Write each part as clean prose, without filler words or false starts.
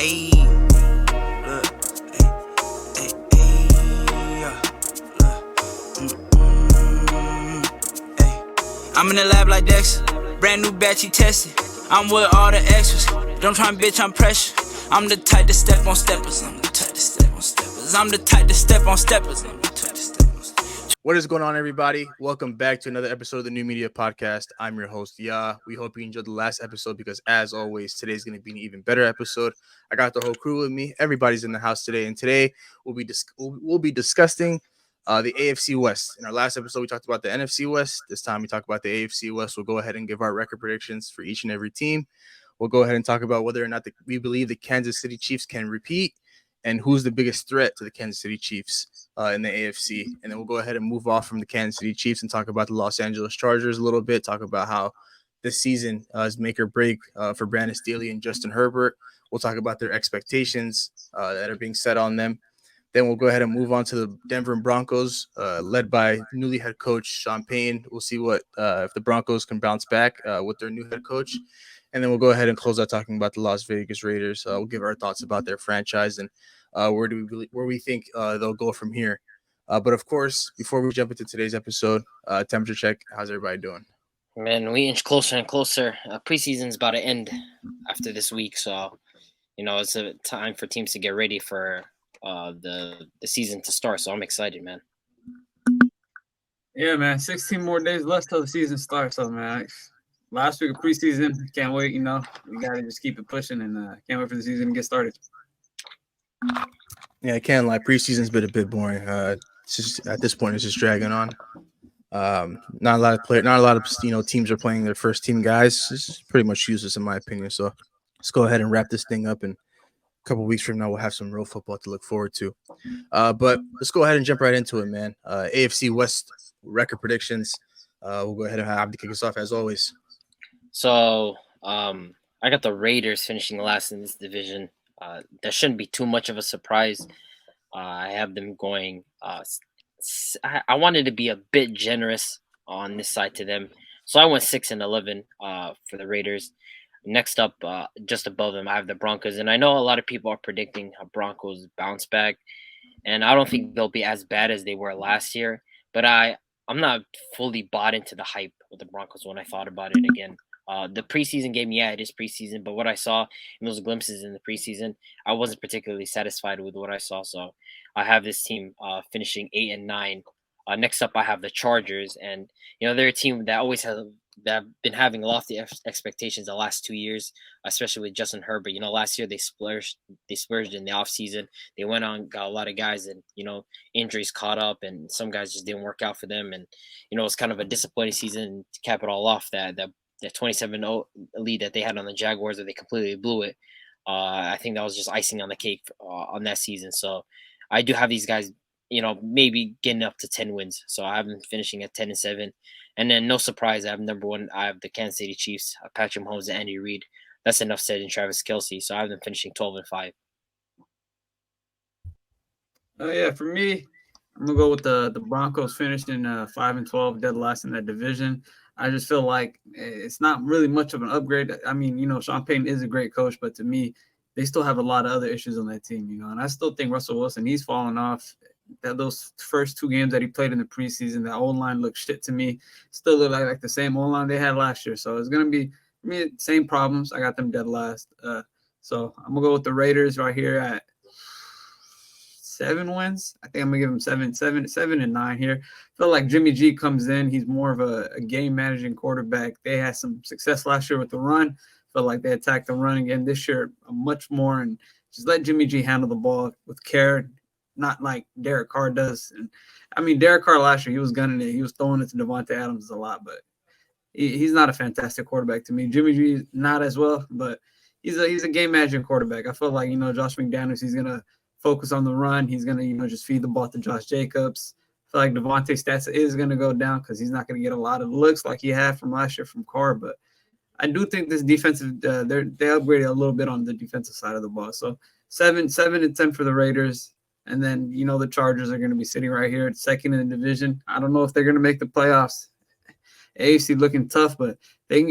Ayy, look, ayy. I'm in the lab like Dexter, brand new batch he tested. I'm with all the extras, don't try and bitch, I'm pressure. I'm the type to step on steppers, I'm the type to step on steppers. I'm the type to step on steppers, I'm the type to step on steppers. What is going on, everybody? Welcome back to another episode of the New Media Podcast. I'm your host, Ya. We hope you enjoyed the last episode because, as always, today's going to be an even better episode. I got the whole crew with me. Everybody's in the house today, and today we'll be discussing the AFC West. In our last episode, we talked about the NFC West. This time, we talk about the AFC West. We'll go ahead and give our record predictions for each and every team. We'll go ahead and talk about whether or not we believe the Kansas City Chiefs can repeat, and who's the biggest threat to the Kansas City Chiefs in the AFC. And then we'll go ahead and move off from the Kansas City Chiefs and talk about the Los Angeles Chargers a little bit, talk about how this season is make or break for Brandon Staley and Justin Herbert. We'll talk about their expectations that are being set on them. Then we'll go ahead and move on to the Denver Broncos, led by newly head coach Sean Payton. We'll see what if the Broncos can bounce back with their new head coach. And then we'll go ahead and close out talking about the Las Vegas Raiders. We'll give our thoughts about their franchise and where we think they'll go from here. But of course, before we jump into today's episode, temperature check. How's everybody doing? Man, we inch closer and closer. Preseason's about to end after this week, so it's a time for teams to get ready for the season to start. So I'm excited, man. Yeah, man. 16 more days left till the season starts. So, man, last week of preseason, can't wait. We gotta just keep it pushing, and can't wait for the season to get started. Yeah, I can't lie. Preseason's been a bit boring. It's just, at this point, it's just dragging on. Not a lot of teams are playing their first team guys. This is pretty much useless in my opinion. So let's go ahead and wrap this thing up, and a couple of weeks from now we'll have some real football to look forward to. But let's go ahead and jump right into it, man. AFC West record predictions. We'll go ahead and have to kick us off as always. So I got the Raiders finishing last in this division. That shouldn't be too much of a surprise. I have them going. I wanted to be a bit generous on this side to them, so I went 6-11 for the Raiders. Next up, just above them, I have the Broncos, and I know a lot of people are predicting how Broncos bounce back, and I don't think they'll be as bad as they were last year. But I'm not fully bought into the hype with the Broncos when I thought about it again. The preseason game, yeah, it is preseason, but what I saw in those glimpses in the preseason, I wasn't particularly satisfied with what I saw. So I have this team finishing 8-9. Next up, I have the Chargers, and they're a team that have been having lofty expectations the last 2 years, especially with Justin Herbert. Last year they splurged in the offseason. They went on, got a lot of guys, and injuries caught up, and some guys just didn't work out for them. And it was kind of a disappointing season to cap it all off. That 27-0 lead that they had on the Jaguars, that they completely blew it. I think that was just icing on the cake on that season. So I do have these guys, maybe getting up to 10 wins. So I have them finishing at 10-7. And then no surprise, I have number one. I have the Kansas City Chiefs, Patrick Mahomes, and Andy Reid. That's enough said in Travis Kelce. So I have them finishing 12-5. Yeah, for me, I'm gonna go with the Broncos finishing 5-12, dead last in that division. I just feel like it's not really much of an upgrade. I mean, Sean Payton is a great coach, but to me, they still have a lot of other issues on that team, and I still think Russell Wilson, he's fallen off. Those first two games that he played in the preseason, that O-line looked shit to me. Still look like the same O-line they had last year. So it's going to be, for me, same problems. I got them dead last. So I'm going to go with the Raiders right here at 7 wins. I think I'm going to give them 7-9 here. I feel like Jimmy G comes in. He's more of a game-managing quarterback. They had some success last year with the run. Felt like they attacked the run again this year much more, and just let Jimmy G handle the ball with care, not like Derek Carr does. And I mean, Derek Carr last year, he was gunning it. He was throwing it to Devontae Adams a lot, but he's not a fantastic quarterback to me. Jimmy G is not as well, but he's a game managing quarterback. I feel like, Josh McDaniels, he's going to focus on the run. He's going to, just feed the ball to Josh Jacobs. I feel like Devontae's stats is going to go down because he's not going to get a lot of looks like he had from last year from Carr, but I do think this defensive, they upgraded a little bit on the defensive side of the ball. So 7-10 for the Raiders. And then, the Chargers are going to be sitting right here at second in the division. I don't know if they're going to make the playoffs. AFC looking tough, but they,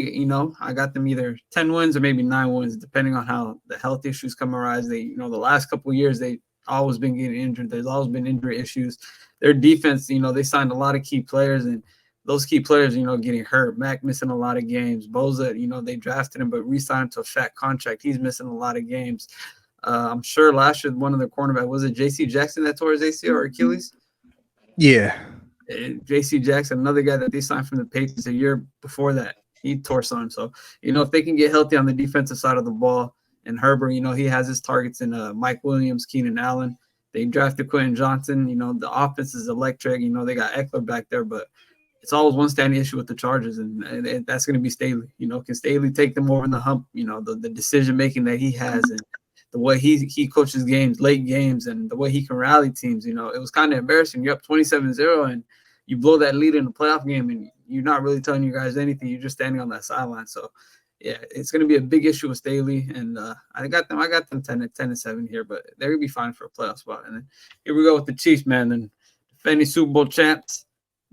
I got them either 10 wins or maybe 9 wins, depending on how the health issues come arise. They, the last couple of years, they always been getting injured. There's always been injury issues. Their defense, they signed a lot of key players, and those key players, getting hurt. Mac missing a lot of games. Boza, they drafted him, but re-signed him to a fat contract. He's missing a lot of games. I'm sure last year one of the cornerback, was it J.C. Jackson that tore his ACL or Achilles? Yeah. J.C. Jackson, another guy that they signed from the Patriots a year before that, he tore something. So, if they can get healthy on the defensive side of the ball, and Herbert, he has his targets in Mike Williams, Keenan Allen. They drafted Quentin Johnson. The offense is electric. They got Eckler back there, but it's always one standing issue with the Chargers, and that's going to be Staley. Can Staley take them over in the hump? The decision making that he has, and the way he coaches games, late games, and the way he can rally teams. It was kind of embarrassing. You're up 27-0, and you blow that lead in the playoff game, and you're not really telling you guys anything. You're just standing on that sideline. So, yeah, it's going to be a big issue with Staley, and I got them 10-7 here, but they're going to be fine for a playoff spot. And then here we go with the Chiefs, man. Then defending Super Bowl champs,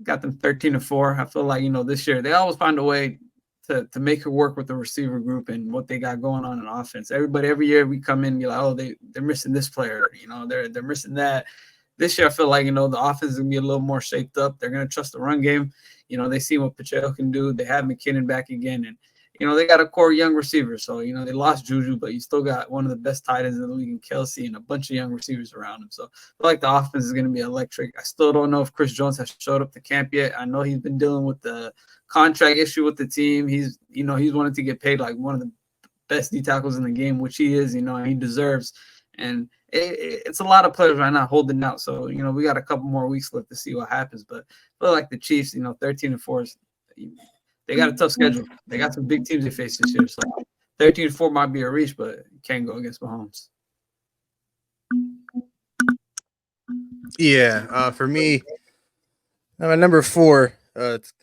got them 13-4. I feel like, this year they always find a way to make it work with the receiver group and what they got going on in offense. Every year we come in and be like, oh, they're missing this player, they're missing that. This year I feel like, the offense is going to be a little more shaped up. They're going to trust the run game. They see what Pacheco can do. They have McKinnon back again, and they got a core young receiver. So, they lost Juju, but you still got one of the best tight ends in the league in Kelsey and a bunch of young receivers around him. So I feel like the offense is going to be electric. I still don't know if Chris Jones has showed up to camp yet. I know he's been dealing with the contract issue with the team. He's wanted to get paid like one of the best D tackles in the game, which he is, and he deserves. And it's a lot of players right now holding out. So, we got a couple more weeks left to see what happens. But I feel like the Chiefs, 13-4 they got a tough schedule. They got some big teams they face this year. So 13-4 might be a reach, but you can't go against Mahomes. Yeah. For me, at number 4,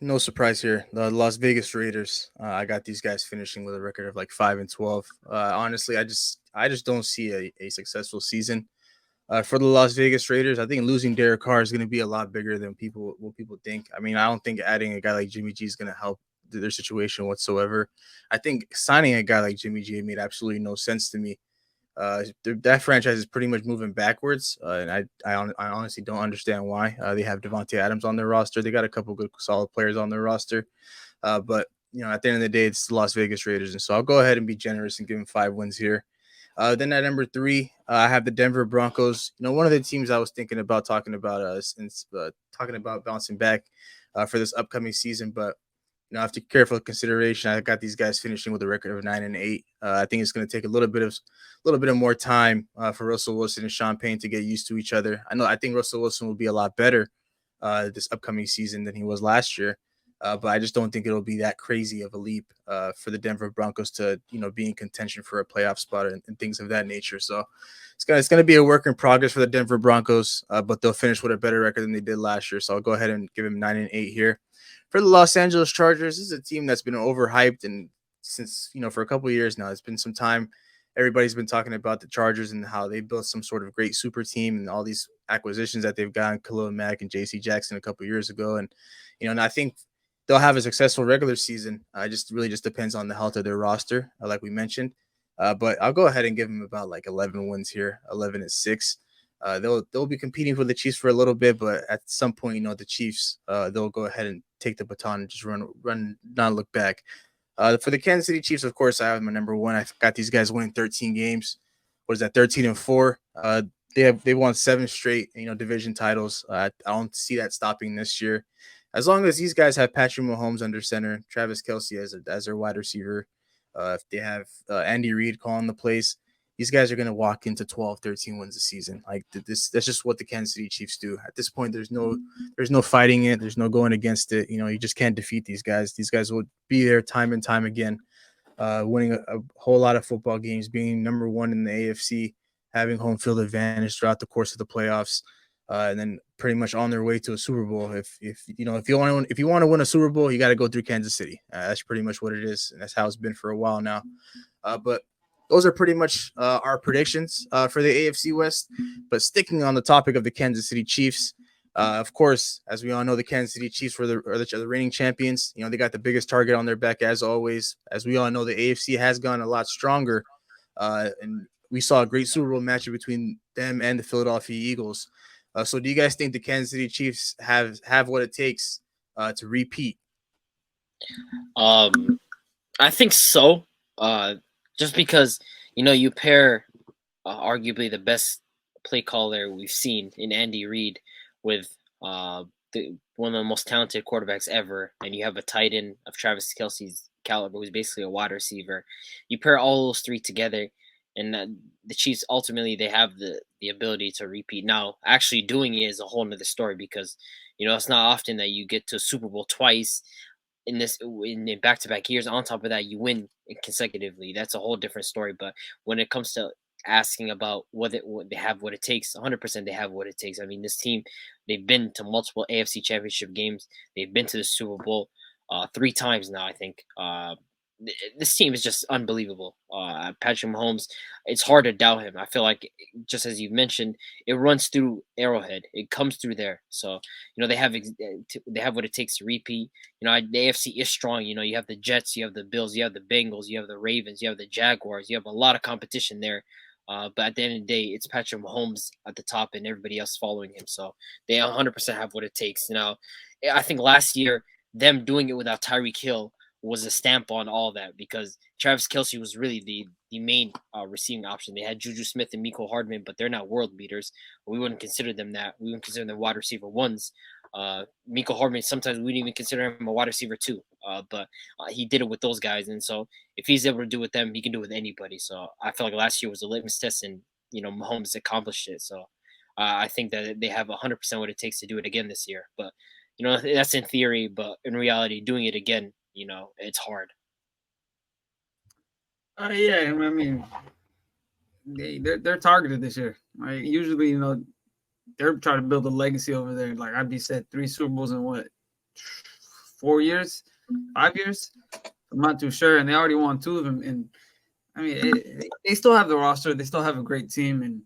no surprise here, the Las Vegas Raiders. I got these guys finishing with a record of like 5-12. Honestly, I just don't see a successful season for the Las Vegas Raiders. I think losing Derek Carr is going to be a lot bigger than people think. I mean, I don't think adding a guy like Jimmy G is going to help their situation whatsoever. I think signing a guy like Jimmy G made absolutely no sense to me. That franchise is pretty much moving backwards, and I honestly don't understand why. They have Devontae Adams on their roster. They got a couple good, solid players on their roster, but at the end of the day, it's the Las Vegas Raiders, and so I'll go ahead and be generous and give them 5 wins here. Then at number 3, I have the Denver Broncos. One of the teams I was thinking about talking about bouncing back for this upcoming season, but after careful consideration, I got these guys finishing with a record of 9-8. I think it's going to take a little bit of more time for Russell Wilson and Sean Payne to get used to each other. I think Russell Wilson will be a lot better this upcoming season than he was last year, but I just don't think it'll be that crazy of a leap for the Denver Broncos to be in contention for a playoff spot and things of that nature. So it's going to be a work in progress for the Denver Broncos, but they'll finish with a better record than they did last year. So I'll go ahead and give him 9-8 here. For the Los Angeles Chargers, this is a team that's been overhyped, and since for a couple of years now, it's been some time. Everybody's been talking about the Chargers and how they built some sort of great super team and all these acquisitions that they've gotten, Khalil Mack and J.C. Jackson a couple of years ago, and and I think they'll have a successful regular season. It just really depends on the health of their roster, like we mentioned. But I'll go ahead and give them about like 11 wins here, 11-6. They'll be competing for the Chiefs for a little bit, but at some point, the Chiefs they'll go ahead and take the baton and just run, not look back. For the Kansas City Chiefs, of course, I have my number 1. I've got these guys winning 13 games. What is that? 13-4. They won 7 straight division titles. I don't see that stopping this year, as long as these guys have Patrick Mahomes under center, Travis Kelce as their wide receiver. If they have Andy Reid calling the plays, these guys are going to walk into 12, 13 wins a season. Like this, that's just what the Kansas City Chiefs do. At this point, there's no fighting it. There's no going against it. You just can't defeat these guys. These guys will be there time and time again, winning a whole lot of football games, being number 1 in the AFC, having home field advantage throughout the course of the playoffs, and then pretty much on their way to a Super Bowl. If you want to win a Super Bowl, you got to go through Kansas City. That's pretty much what it is, and that's how it's been for a while now. But those are pretty much our predictions for the AFC West. But sticking on the topic of the Kansas City Chiefs, Of course, as we all know, the Kansas City Chiefs are the reigning champions. You know, they got the biggest target on their back as always. As we all know, the AFC has gone a lot stronger, and we saw a great Super Bowl matchup between them and the Philadelphia Eagles. So, do you guys think the Kansas City Chiefs have what it takes to repeat? I think so. Just because you pair arguably the best play caller we've seen in Andy Reid with one of the most talented quarterbacks ever, and you have a tight end of Travis Kelce's caliber, who's basically a wide receiver. You pair all those three together, and the Chiefs ultimately they have the ability to repeat. Now, actually doing it is a whole nother story because it's not often that you get to Super Bowl twice in back-to-back years. On top of that, you win consecutively. That's a whole different story. But when it comes to asking about what they have what it takes, 100% they have what it takes. I mean, this team, they've been to multiple AFC Championship games. They've been to the Super Bowl 3 times now, I think. This team is just unbelievable. Patrick Mahomes, it's hard to doubt him. I feel like, just as you mentioned, it runs through Arrowhead. It comes through there. So they have what it takes to repeat. The AFC is strong. You have the Jets, you have the Bills, you have the Bengals, you have the Ravens, you have the Jaguars. You have a lot of competition there. But at the end of the day, it's Patrick Mahomes at the top and everybody else following him. So they 100% have what it takes. Now, I think last year, them doing it without Tyreek Hill was a stamp on all that because Travis Kelce was really the main receiving option. They had Juju Smith and Mecole Hardman, but they're not world beaters. We wouldn't consider them that. We wouldn't consider them wide receiver ones. Mecole Hardman, sometimes we wouldn't even consider him a wide receiver two. But he did it with those guys. And so if he's able to do it with them, he can do it with anybody. So I feel like last year was a litmus test and, Mahomes accomplished it. So I think that they have 100% what it takes to do it again this year. But, that's in theory, but in reality, doing it again, it's hard. Yeah, I mean, they're targeted this year. Right? Usually, they're trying to build a legacy over there. Like I'd be said, 3 Super Bowls in what, 4 years, 5 years? I'm not too sure, and they already won 2 of them. And I mean, they still have the roster. They still have a great team, and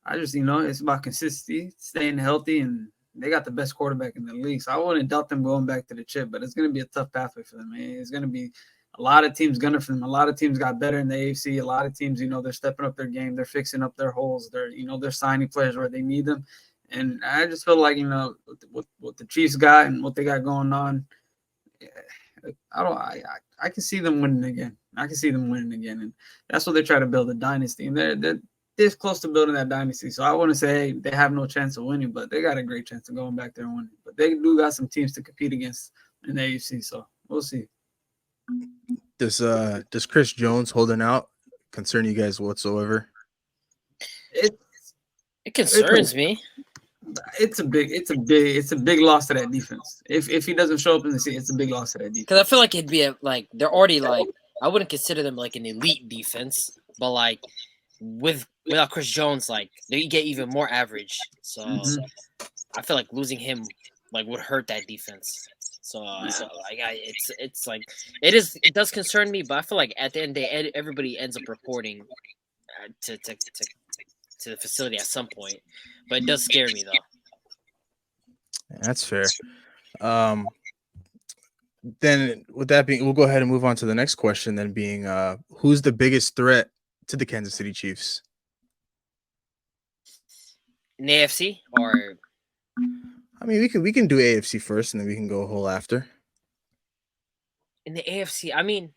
I just it's about consistency, staying healthy, and they got the best quarterback in the league. So I wouldn't doubt them going back to the chip, but it's going to be a tough pathway for them. It's going to be a lot of teams gunning for them. A lot of teams got better in the AFC. A lot of teams, they're stepping up their game. They're fixing up their holes. They're signing players where they need them. And I just feel like, what the Chiefs got and what they got going on, I can see them winning again. And that's what they try to build, a dynasty. And they're this close to building that dynasty. So I wouldn't say, hey, they have no chance of winning, but they got a great chance of going back there and winning. But they do got some teams to compete against in the AFC, so we'll see. Does Chris Jones holding out concern you guys whatsoever? It concerns me. It's a big loss to that defense. If he doesn't show up in the season, it's a big loss to that defense. Because I feel like it'd be they're already I wouldn't consider them like an elite defense, but without Chris Jones, they get even more average. So I feel like losing him would hurt that defense. So it does concern me, but I feel like at the end of the day, everybody ends up reporting to the facility at some point. But it does scare me though. That's fair. Then with that being, we'll go ahead and move on to the next question. Then being, who's the biggest threat to the Kansas City Chiefs? In the AFC, or I mean, we can do AFC first, and then we can go whole after. In the AFC, I mean,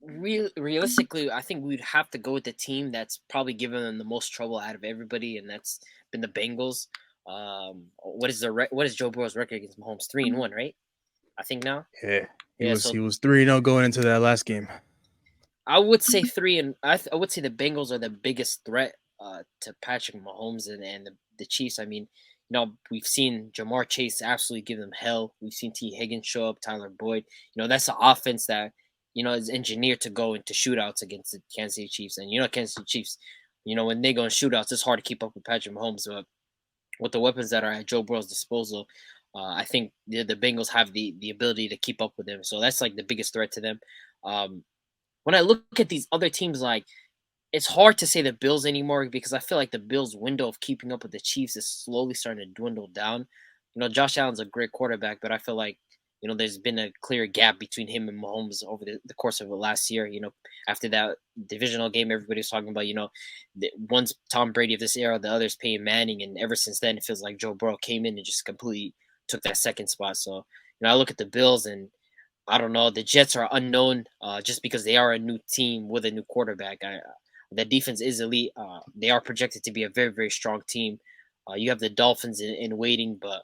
realistically, I think we'd have to go with the team that's probably given them the most trouble out of everybody, and that's been the Bengals. What is Joe Burrow's record against Mahomes? 3-1, right? I think now. Yeah, he was 3-0 going into that last game. I would say 3, and I would say the Bengals are the biggest threat to Patrick Mahomes and the Chiefs. I mean, we've seen Jamar Chase absolutely give them hell. We've seen T. Higgins show up, Tyler Boyd. That's an offense that is engineered to go into shootouts against the Kansas City Chiefs. And Kansas City Chiefs, when they go in shootouts, it's hard to keep up with Patrick Mahomes. But with the weapons that are at Joe Burrow's disposal, I think the Bengals have the ability to keep up with them. So that's the biggest threat to them. When I look at these other teams, it's hard to say the Bills anymore because I feel like the Bills' window of keeping up with the Chiefs is slowly starting to dwindle down. Josh Allen's a great quarterback, but I feel like there's been a clear gap between him and Mahomes over the course of the last year. After that divisional game, everybody was talking about, one's Tom Brady of this era, the other's Peyton Manning, and ever since then, it feels like Joe Burrow came in and just completely took that second spot. So, I look at the Bills and I don't know. The Jets are unknown just because they are a new team with a new quarterback. The defense is elite. They are projected to be a very, very strong team. You have the Dolphins in waiting, but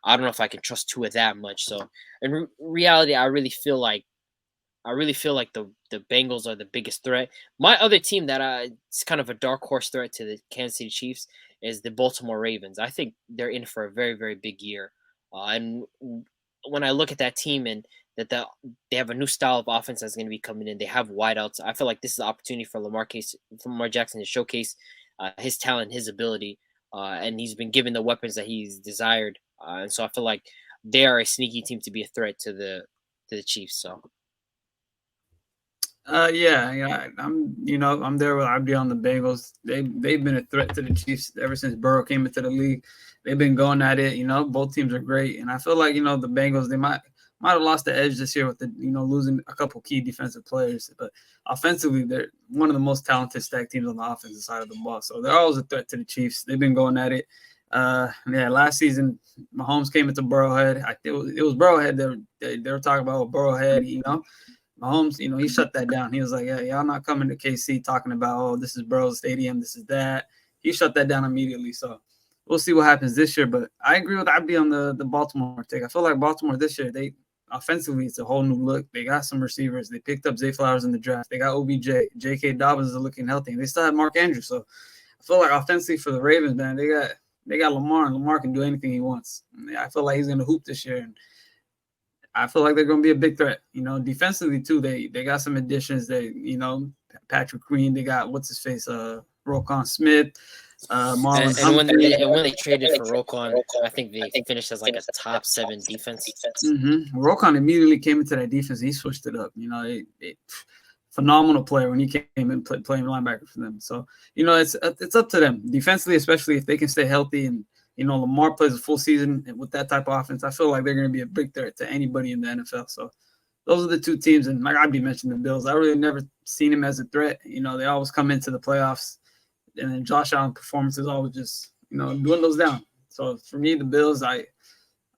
I don't know if I can trust Tua that much. So in reality, I really feel like the Bengals are the biggest threat. My other team that it's kind of a dark horse threat to the Kansas City Chiefs is the Baltimore Ravens. I think they're in for a very, very big year. And when I look at that team and that they have a new style of offense that's going to be coming in, they have wideouts. I feel like this is an opportunity for Lamar Jackson to showcase his talent, his ability, and he's been given the weapons that he's desired. And so I feel like they are a sneaky team to be a threat to the Chiefs. So. Yeah, I'm there with Abdi on the Bengals. They've been a threat to the Chiefs ever since Burrow came into the league. They've been going at it. Both teams are great, and I feel like the Bengals, they might have lost the edge this year with the losing a couple key defensive players, but offensively they're one of the most talented stacked teams on the offensive side of the ball. So they're always a threat to the Chiefs. They've been going at it. Last season Mahomes came into Burrowhead. It was Burrowhead they were talking about Burrowhead. Mahomes, he shut that down. He was like, yeah, y'all not coming to KC talking about, oh, this is Burrow's stadium, this is that. He shut that down immediately. So we'll see what happens this year. But I agree with Abdi on the Baltimore take. I feel like Baltimore this year, offensively, it's a whole new look. They got some receivers. They picked up Zay Flowers in the draft. They got OBJ. J.K. Dobbins is looking healthy. And they still have Mark Andrews. So I feel like offensively for the Ravens, man, they got Lamar, and Lamar can do anything he wants. I feel like he's going to hoop this year. And I feel like they're going to be a big threat. Defensively too, they got some additions. Patrick Queen. They got what's his face, Roquan Smith, Marlon. And when they traded for Roquan, I think they finished as like a top 7 defense. Mm-hmm. Roquan immediately came into that defense. He switched it up. Phenomenal player when he came in playing linebacker for them. So it's up to them defensively, especially if they can stay healthy and. Lamar plays a full season with that type of offense. I feel like they're going to be a big threat to anybody in the NFL. So those are the two teams. And like I'd be mentioning the Bills. I really never seen him as a threat. They always come into the playoffs. And then Josh Allen performances always just, dwindles down. So for me, the Bills, I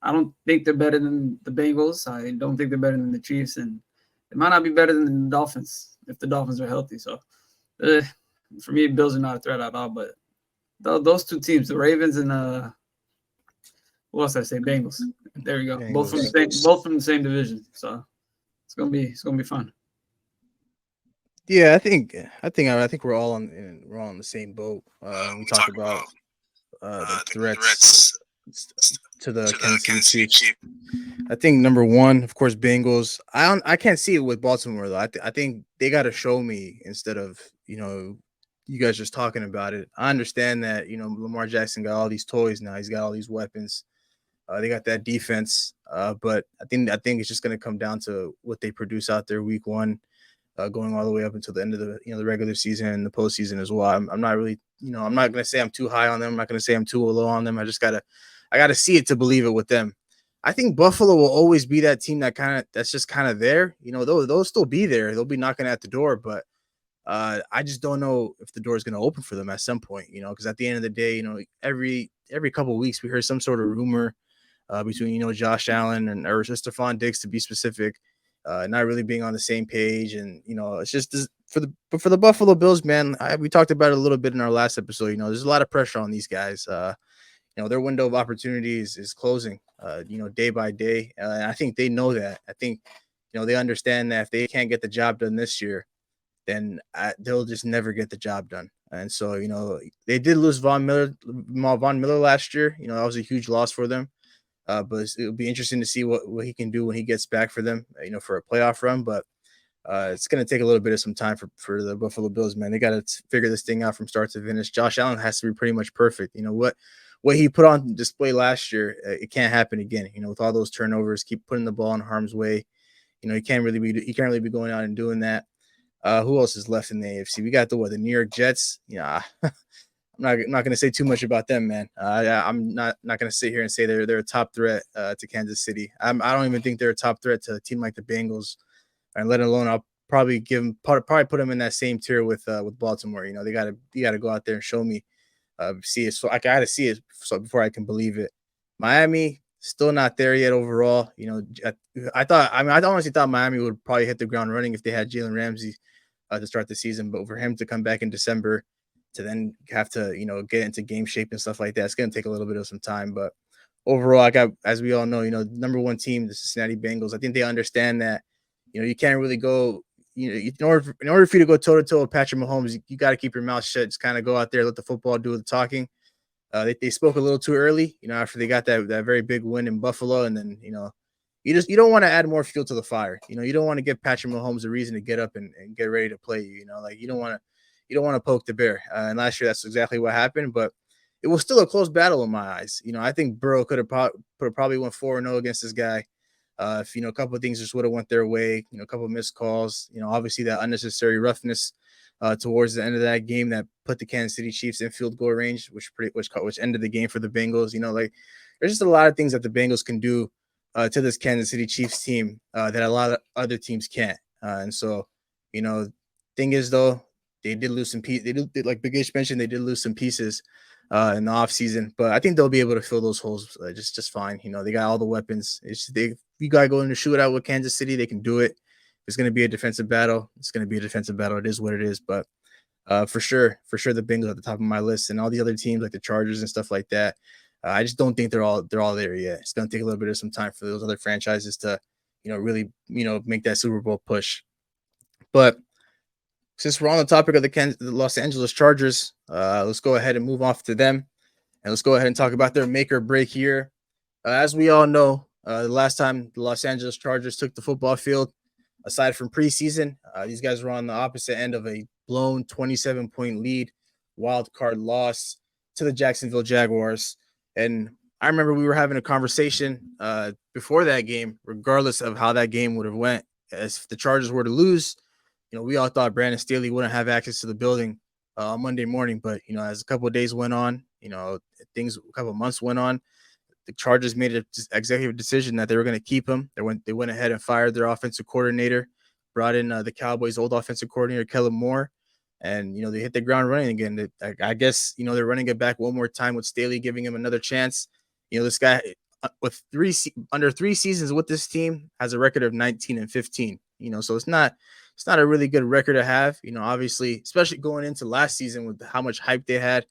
don't think they're better than the Bengals. I don't think they're better than the Chiefs. And they might not be better than the Dolphins if the Dolphins are healthy. So for me, Bills are not a threat at all. But those two teams, the Ravens and what else did I say? Bengals. There you go. Bengals. Both from the same division. So it's gonna be fun. Yeah, I think we're all on the same boat. We talk about the threats to the Kansas City Chiefs. I think number one, of course, Bengals. I can't see it with Baltimore though. I think they got to show me instead of you guys just talking about it. I understand that, Lamar Jackson got all these toys now. He's got all these weapons. They got that defense. But I think it's just going to come down to what they produce out there week one, going all the way up until the end of the regular season and the postseason as well. I'm not really, I'm not going to say I'm too high on them. I'm not going to say I'm too low on them. I got to see it to believe it with them. I think Buffalo will always be that team that's just kind of there. They'll still be there. They'll be knocking at the door, but I just don't know if the door is going to open for them at some point, because at the end of the day, every couple of weeks we hear some sort of rumor between, Josh Allen or Stephon Diggs to be specific, not really being on the same page. And, it's just for the Buffalo Bills, man, we talked about it a little bit in our last episode. There's a lot of pressure on these guys. Their window of opportunities is closing, day by day. And I think they know that. I think, they understand that if they can't get the job done this year, then they'll just never get the job done. And so, they did lose Von Miller last year. That was a huge loss for them. But it'll be interesting to see what he can do when he gets back for them, for a playoff run. But it's going to take a little bit of some time for the Buffalo Bills, man. They got to figure this thing out from start to finish. Josh Allen has to be pretty much perfect. What he put on display last year, it can't happen again. With all those turnovers, keep putting the ball in harm's way. He can't really be going out and doing that. Who else is left in the AFC? We got the New York Jets. Yeah, I'm not going to say too much about them, man. I'm not going to sit here and say they're a top threat to Kansas City. I don't even think they're a top threat to a team like the Bengals, and let alone I'll probably probably put them in that same tier with Baltimore. You know, you gotta go out there and show me, see it. So I gotta see it so before I can believe it. Miami still not there yet overall. You know, I honestly thought Miami would probably hit the ground running if they had Jalen Ramsey to start the season, but for him to come back in December to then have to get into game shape and stuff like that, it's gonna take a little bit of some time. But overall, I got, as we all know, number one team, the Cincinnati Bengals. I think they understand that you can't really go. In order for you to go toe to toe with Patrick Mahomes, you got to keep your mouth shut. Just kind of go out there, let the football do the talking. They spoke a little too early, after they got that very big win in Buffalo, and then you don't want to add more fuel to the fire. You don't want to give Patrick Mahomes a reason to get up and get ready to play. Like you don't want to poke the bear. And last year, that's exactly what happened. But it was still a close battle in my eyes. I think Burrow could have probably went 4-0 against this guy. If a couple of things just would have went their way, a couple of missed calls, obviously that unnecessary roughness towards the end of that game that put the Kansas City Chiefs in field goal range, which ended the game for the Bengals. Like there's just a lot of things that the Bengals can do to this Kansas City Chiefs team that a lot of other teams can't. And so, thing is though, they did lose some pieces. Like Big Ish mentioned, they did lose some pieces in the offseason, but I think they'll be able to fill those holes just fine. They got all the weapons. You got to go in and shoot out with Kansas City, they can do it. If it's going to be a defensive battle, it's going to be a defensive battle. It is what it is. But for sure, the Bengals at the top of my list, and all the other teams like the Chargers and stuff like that. I just don't think they're all there yet. It's going to take a little bit of some time for those other franchises to, really, make that Super Bowl push. But since we're on the topic of the Los Angeles Chargers, let's go ahead and move off to them, and let's go ahead and talk about their make or break year. As we all know, the last time the Los Angeles Chargers took the football field, aside from preseason, these guys were on the opposite end of a blown 27-point lead, wild card loss to the Jacksonville Jaguars. And I remember we were having a conversation before that game, regardless of how that game would have went. As if the Chargers were to lose, we all thought Brandon Staley wouldn't have access to the building on Monday morning. But, as a couple of days went on, a couple of months went on, the Chargers made an executive decision that they were going to keep him. They went ahead and fired their offensive coordinator, brought in the Cowboys' old offensive coordinator, Kellen Moore, and, they hit the ground running again. I guess, they're running it back one more time with Staley, giving him another chance. This guy with under 3 seasons with this team has a record of 19-15, so it's not a really good record to have, obviously, especially going into last season with how much hype they had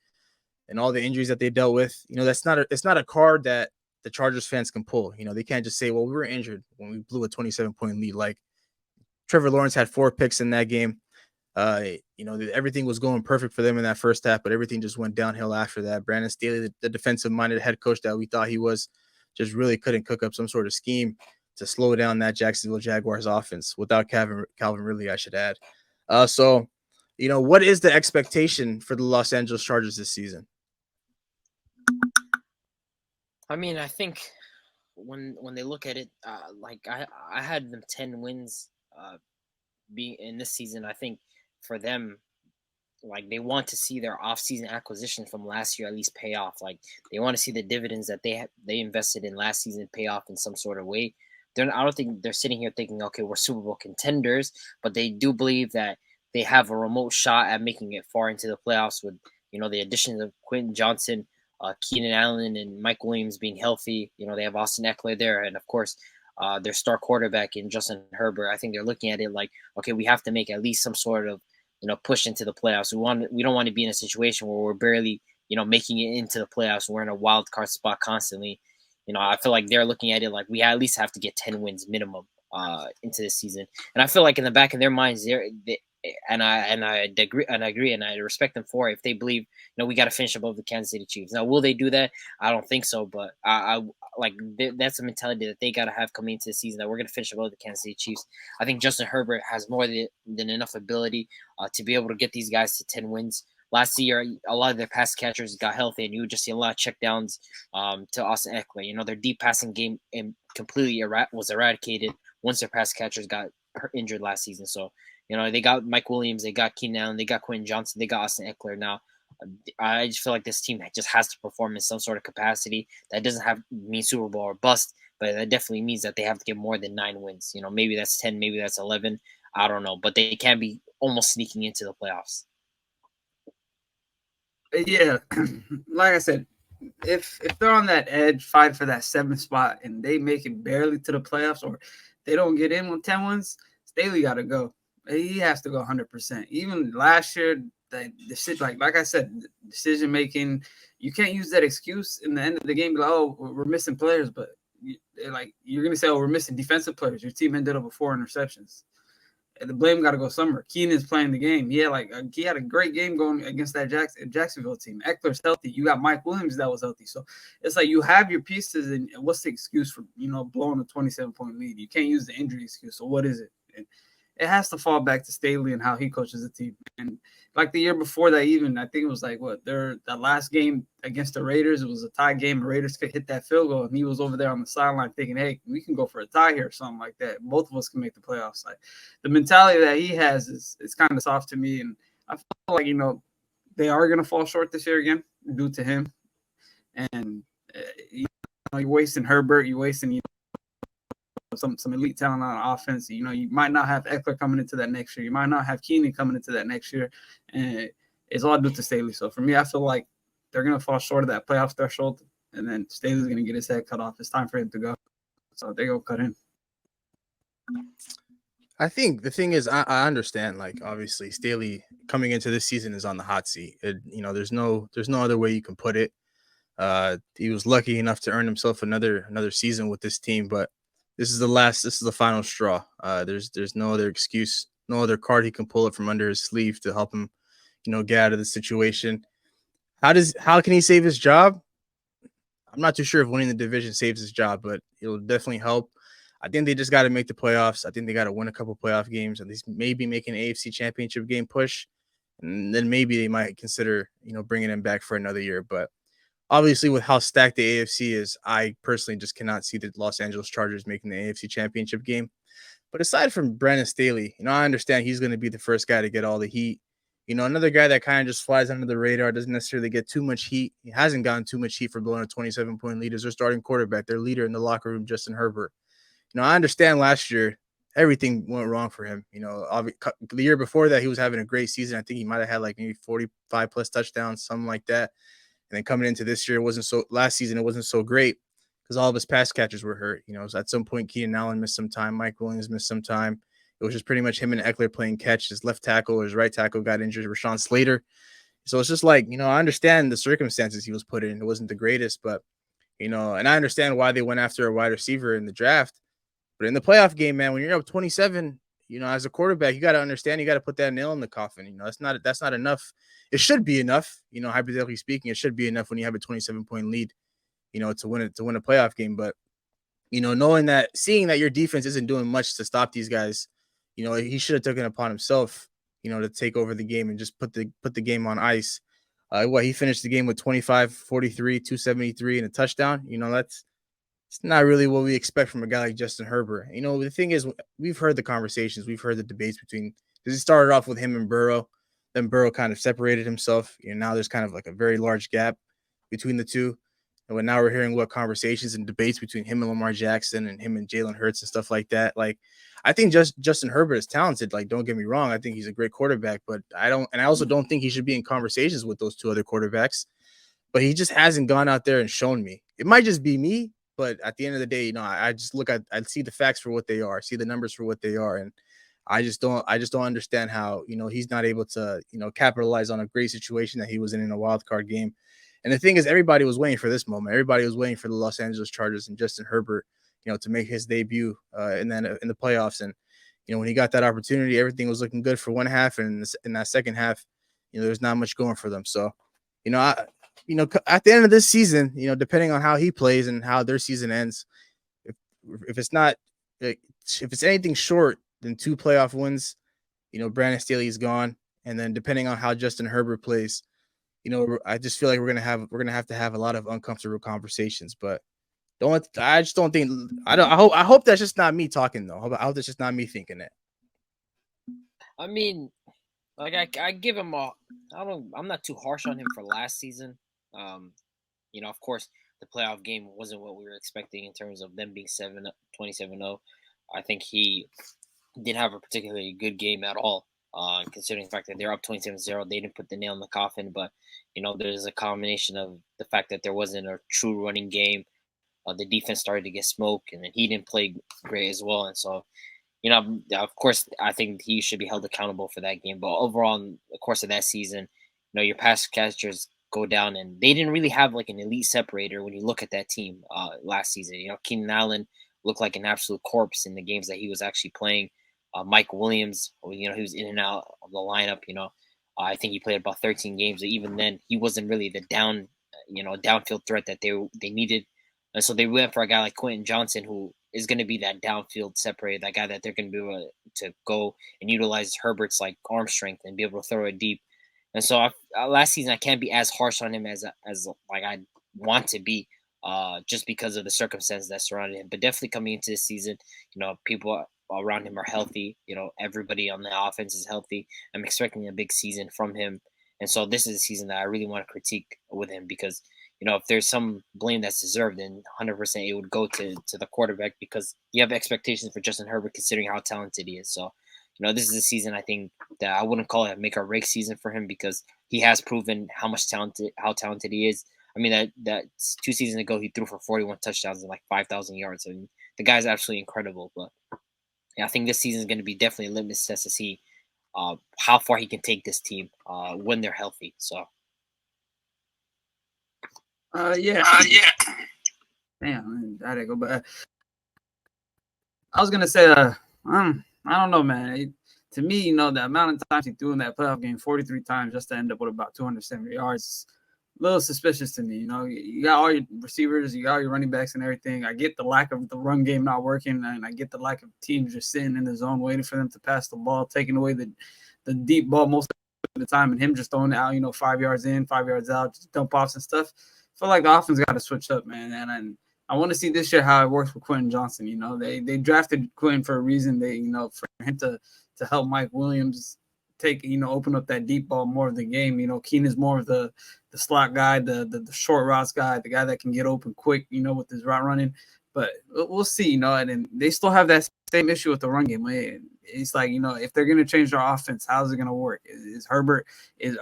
and all the injuries that they dealt with. It's not a card that the Chargers fans can pull. They can't just say, well, we were injured when we blew a 27-point lead. Like Trevor Lawrence had 4 picks in that game. Everything was going perfect for them in that first half, but everything just went downhill after that. Brandon Staley, the defensive-minded head coach that we thought he was, just really couldn't cook up some sort of scheme to slow down that Jacksonville Jaguars offense without Calvin Ridley, I should add. So, what is the expectation for the Los Angeles Chargers this season? I mean, I think when they look at it, I had them 10 wins being in this season. I think for them, they want to see their offseason acquisition from last year at least pay off. Like they want to see the dividends that they invested in last season pay off in some sort of way. I don't think they're sitting here thinking, okay, we're Super Bowl contenders, but they do believe that they have a remote shot at making it far into the playoffs with, the additions of Quentin Johnson, Keenan Allen, and Mike Williams being healthy. They have Austin Eckler there, and of course, their star quarterback in Justin Herbert. I think they're looking at it like, okay, we have to make at least some sort of push into the playoffs. We don't want to be in a situation where we're barely making it into the playoffs. We're in a wild card spot constantly. I feel like they're looking at it like we at least have to get 10 wins minimum into this season. And I feel like in the back of their minds, I agree and I respect them for it if they believe we got to finish above the Kansas City Chiefs. Now, will they do that? I don't think so, but that's a mentality that they got to have coming into the season, that we're going to finish above the Kansas City Chiefs. I think Justin Herbert has more than enough ability to be able to get these guys to 10 wins. Last year, a lot of their pass catchers got healthy, and you would just see a lot of checkdowns to Austin Eckler. Their deep passing game completely was eradicated once their pass catchers got injured last season. So, They got Mike Williams, they got Keenan Allen, they got Quentin Johnson, they got Austin Eckler. Now, I just feel like this team just has to perform in some sort of capacity. That doesn't have mean Super Bowl or bust, but that definitely means that they have to get more than 9 wins. Maybe that's 10, maybe that's 11. I don't know, but they can be almost sneaking into the playoffs. Yeah, like I said, if they're on that edge, fight for that 7th spot, and they make it barely to the playoffs, or they don't get in with 10 wins, Staley got to go. He has to go 100%. Even last year, the like I said, decision making, you can't use that excuse in the end of the game. Like, oh, we're missing players, but you're gonna say, oh, we're missing defensive players. Your team ended up with 4 interceptions. The blame got to go somewhere. Keenan's playing the game. He had a great game going against that Jacksonville team. Eckler's healthy. You got Mike Williams that was healthy. So it's like you have your pieces, and what's the excuse for blowing a 27-point lead? You can't use the injury excuse. So what is it? And it has to fall back to Staley and how he coaches the team. And like the year before that, even I think it was like that last game against the Raiders, it was a tie game. The Raiders could hit that field goal, and he was over there on the sideline thinking, "Hey, we can go for a tie here or something like that. Both of us can make the playoffs." Like the mentality that he has is kind of soft to me, and I feel like they are going to fall short this year again due to him. And you're wasting Herbert, you're wasting some elite talent on offense. You might not have Eckler coming into that next year. You might not have Keenan coming into that next year. And it's all due to Staley. So for me, I feel like they're going to fall short of that playoff threshold. And then Staley's going to get his head cut off. It's time for him to go. So they go cut him. I think the thing is, I understand, like, obviously Staley coming into this season is on the hot seat. There's no other way you can put it. He was lucky enough to earn himself another season with this team, but this is the final straw. There's no other excuse, no other card he can pull it from under his sleeve to help him, get out of the situation. How can he save his job? I'm not too sure if winning the division saves his job, but it'll definitely help. I think they just got to make the playoffs. I think they got to win a couple playoff games, at least maybe make an AFC Championship game push, and then maybe they might consider, bringing him back for another year. But obviously, with how stacked the AFC is, I personally just cannot see the Los Angeles Chargers making the AFC Championship game. But aside from Brandon Staley, I understand he's going to be the first guy to get all the heat. Another guy that kind of just flies under the radar, doesn't necessarily get too much heat. He hasn't gotten too much heat for blowing a 27-point lead as their starting quarterback, their leader in the locker room, Justin Herbert. I understand last year everything went wrong for him. The year before that, he was having a great season. I think he might have had like maybe 45 plus touchdowns, something like that. And then coming into this year, last season, it wasn't so great because all of his pass catchers were hurt. So at some point, Keenan Allen missed some time. Mike Williams missed some time. It was just pretty much him and Eckler playing catch. His left tackle or his right tackle got injured, Rashawn Slater. So it's just like, I understand the circumstances he was put in. It wasn't the greatest, but, and I understand why they went after a wide receiver in the draft. But in the playoff game, man, when you're up 27, as a quarterback, you got to understand, you got to put that nail in the coffin. That's not enough. It should be enough, hypothetically speaking, it should be enough when you have a 27-point lead, to win a playoff game. But, seeing that your defense isn't doing much to stop these guys, he should have taken it upon himself, to take over the game and just put the game on ice. He finished the game with 25, 43, 273 and a touchdown. It's not really what we expect from a guy like Justin Herbert. The thing is, we've heard the conversations, we've heard the debates because it started off with him and Burrow. Then Burrow kind of separated himself. Now there's kind of like a very large gap between the two. And now we're hearing what conversations and debates between him and Lamar Jackson and him and Jalen Hurts and stuff like that. Like, I think Justin Herbert is talented. Like, don't get me wrong. I think he's a great quarterback, but I also don't think he should be in conversations with those two other quarterbacks. But he just hasn't gone out there and shown me. It might just be me. But at the end of the day, I just I see the facts for what they are, see the numbers for what they are. And I just don't understand how, he's not able to, capitalize on a great situation that he was in a wild card game. And the thing is, everybody was waiting for this moment. Everybody was waiting for the Los Angeles Chargers and Justin Herbert, to make his debut in the playoffs. And, when he got that opportunity, everything was looking good for one half. And in that second half, there's not much going for them. So, at the end of this season, depending on how he plays and how their season ends, if it's anything short than 2 playoff wins, Brandon Staley is gone. And then depending on how Justin Herbert plays, I just feel like we're gonna have to have a lot of uncomfortable conversations. But I hope that's just not me talking though. I hope that's just not me thinking that. I mean, like I give him a. I'm not too harsh on him for last season. Of course, the playoff game wasn't what we were expecting in terms of them being 27-0. I think he didn't have a particularly good game at all, considering the fact that they're up 27-0. They didn't put the nail in the coffin, but, there's a combination of the fact that there wasn't a true running game. The defense started to get smoked, and then he didn't play great as well. And so, of course, I think he should be held accountable for that game. But overall, in the course of that season, your pass catchers go down, and they didn't really have like an elite separator when you look at that team last season. Keenan Allen looked like an absolute corpse in the games that he was actually playing. Mike Williams, he was in and out of the lineup. I think he played about 13 games. But even then, he wasn't really the downfield threat that they needed. And so they went for a guy like Quentin Johnson, who is going to be that downfield separator, that guy that they're going to be able to go and utilize Herbert's like arm strength and be able to throw it deep. And so last season, I can't be as harsh on him as like I want to be, just because of the circumstances that surrounded him. But definitely coming into this season, people around him are healthy. Everybody on the offense is healthy. I'm expecting a big season from him. And so this is a season that I really want to critique with him because, if there's some blame that's deserved, then 100% it would go to the quarterback because you have expectations for Justin Herbert considering how talented he is. So, this is a season I think that I wouldn't call it a make or break season for him because he has proven how talented he is. I mean, that 2 seasons ago, he threw for 41 touchdowns and like 5,000 yards. I mean, the guy's absolutely incredible. But yeah, I think this season is going to be definitely a litmus test to see how far he can take this team when they're healthy. So. Yeah. Damn, I had to go back. I was gonna say, I don't know, man. To me, the amount of times he threw in that playoff game, 43 times, just to end up with about 270 yards, is a little suspicious to me. You got all your receivers, you got all your running backs and everything. I get the lack of the run game not working, and I get the lack of teams just sitting in the zone waiting for them to pass the ball, taking away the deep ball most of the time, and him just throwing it out, 5 yards in, 5 yards out, just dump offs and stuff. I feel like the offense got to switch up, man. And I want to see this year how it works with Quentin Johnson. They drafted Quentin for a reason. They, for him to help Mike Williams take, open up that deep ball more of the game. Keenan's more of the slot guy, the short routes guy, the guy that can get open quick, with his route running. But we'll see, and they still have that same issue with the run game. It's like, if they're going to change their offense, how's it going to work?